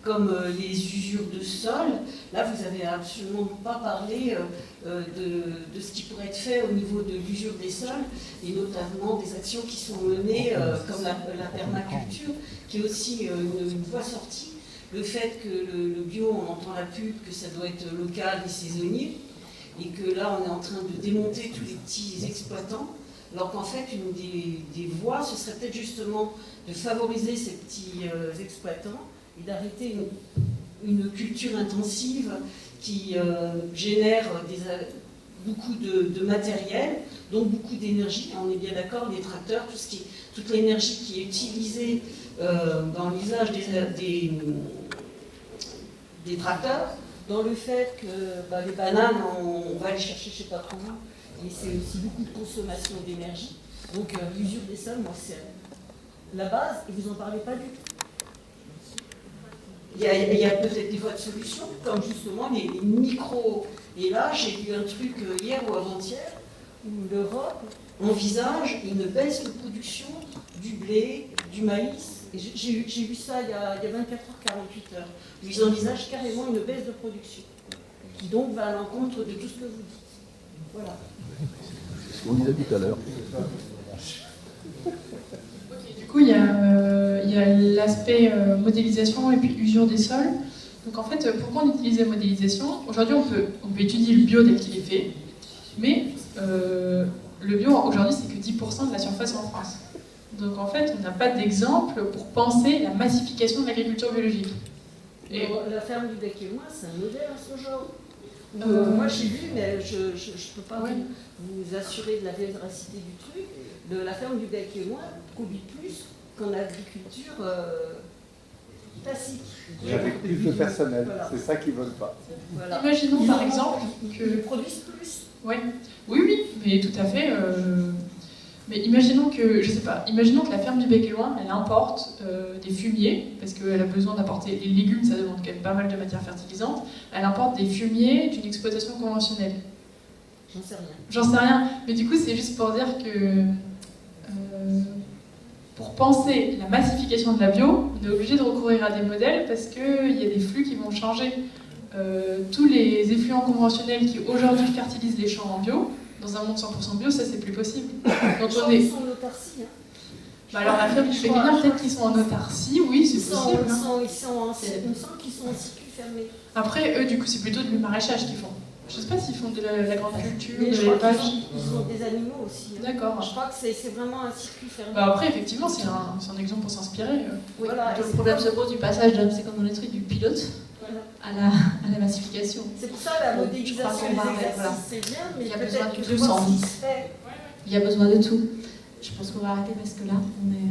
comme les usures de sol. Là, vous n'avez absolument pas parlé de ce qui pourrait être fait au niveau de l'usure des sols, et notamment des actions qui sont menées, comme la permaculture, qui est aussi une voie sortie. Le fait que le bio, on entend la pub, que ça doit être local et saisonnier, et que là, on est en train de démonter tous les petits exploitants, alors qu'en fait, une des voies, ce serait peut-être justement de favoriser ces petits exploitants, et d'arrêter une culture intensive qui génère beaucoup de matériel, donc beaucoup d'énergie. On est bien d'accord, les tracteurs, toute l'énergie qui est utilisée dans l'usage des tracteurs, dans le fait que les bananes, on va les chercher je ne sais pas trop où, et c'est aussi beaucoup de consommation d'énergie. Donc l'usure des sols, moi, c'est la base, et vous n'en parlez pas du tout. Il y a peut-être des voies de solution, comme justement les micro. Et là, j'ai lu un truc hier ou avant-hier, où l'Europe envisage une baisse de production du blé, du maïs. Et j'ai vu ça il y a 24 heures, 48 heures. Ils envisagent carrément une baisse de production, qui donc va à l'encontre de tout ce que vous dites. Voilà.
C'est ce qu'on disait tout à l'heure.
Du coup, il y a l'aspect modélisation et puis usure des sols. Donc en fait, pourquoi on utilise la modélisation? Aujourd'hui, on peut étudier le bio tel qu'il est fait, mais le bio, aujourd'hui, c'est que 10% de la surface en France. Donc en fait, on n'a pas d'exemple pour penser la massification de l'agriculture biologique.
Et la ferme du Berquet-Loin, c'est un modèle à ce genre. Moi j'ai lu, mais je ne peux pas vous assurer de la véracité du truc. La ferme du Bec et Loin produit plus qu'en agriculture classique.
Et avec plus de personnel,
Voilà.
c'est ça qu'ils veulent pas.
Voilà.
Imaginons par exemple que...
Ils produisent plus.
Ouais. Oui, mais tout à fait. Mais imaginons que, je sais pas, imaginons que la ferme du Bec et Loin, elle importe des fumiers, parce qu'elle a besoin d'apporter les légumes, ça demande quand même pas mal de matières fertilisantes. Elle importe des fumiers d'une exploitation conventionnelle.
J'en sais rien.
J'en sais rien, mais du coup c'est juste pour dire que pour penser la massification de la bio, on est obligé de recourir à des modèles parce qu'il y a des flux qui vont changer. Tous les effluents conventionnels qui aujourd'hui fertilisent les champs en bio, dans un monde 100% bio, ça c'est plus possible. Donc on est...
Ils sont en autarcie. Hein.
Bah alors la ferme du Bec et Loin, peut-être qu'ils sont en autarcie, oui c'est possible.
Il me semble qu'ils sont en cycle fermé.
Après eux du coup c'est plutôt du maraîchage qu'ils font. Je sais pas s'ils font de la grande culture, de
Je crois
l'élevage.
qu'ils ont des animaux aussi. Hein.
D'accord.
Je crois que c'est vraiment un circuit fermé.
Bah après effectivement c'est un exemple pour s'inspirer.
Oui,
voilà,
le problème se pose du passage, c'est comme dans les trucs du pilote à la massification.
C'est pour ça la modélisation des exercices, c'est bien, mais
il y a besoin
peut-être
de
que
tout
voir
sans.
ce qui se fait.
Il y a besoin de tout. Je pense qu'on va arrêter parce que là, on est...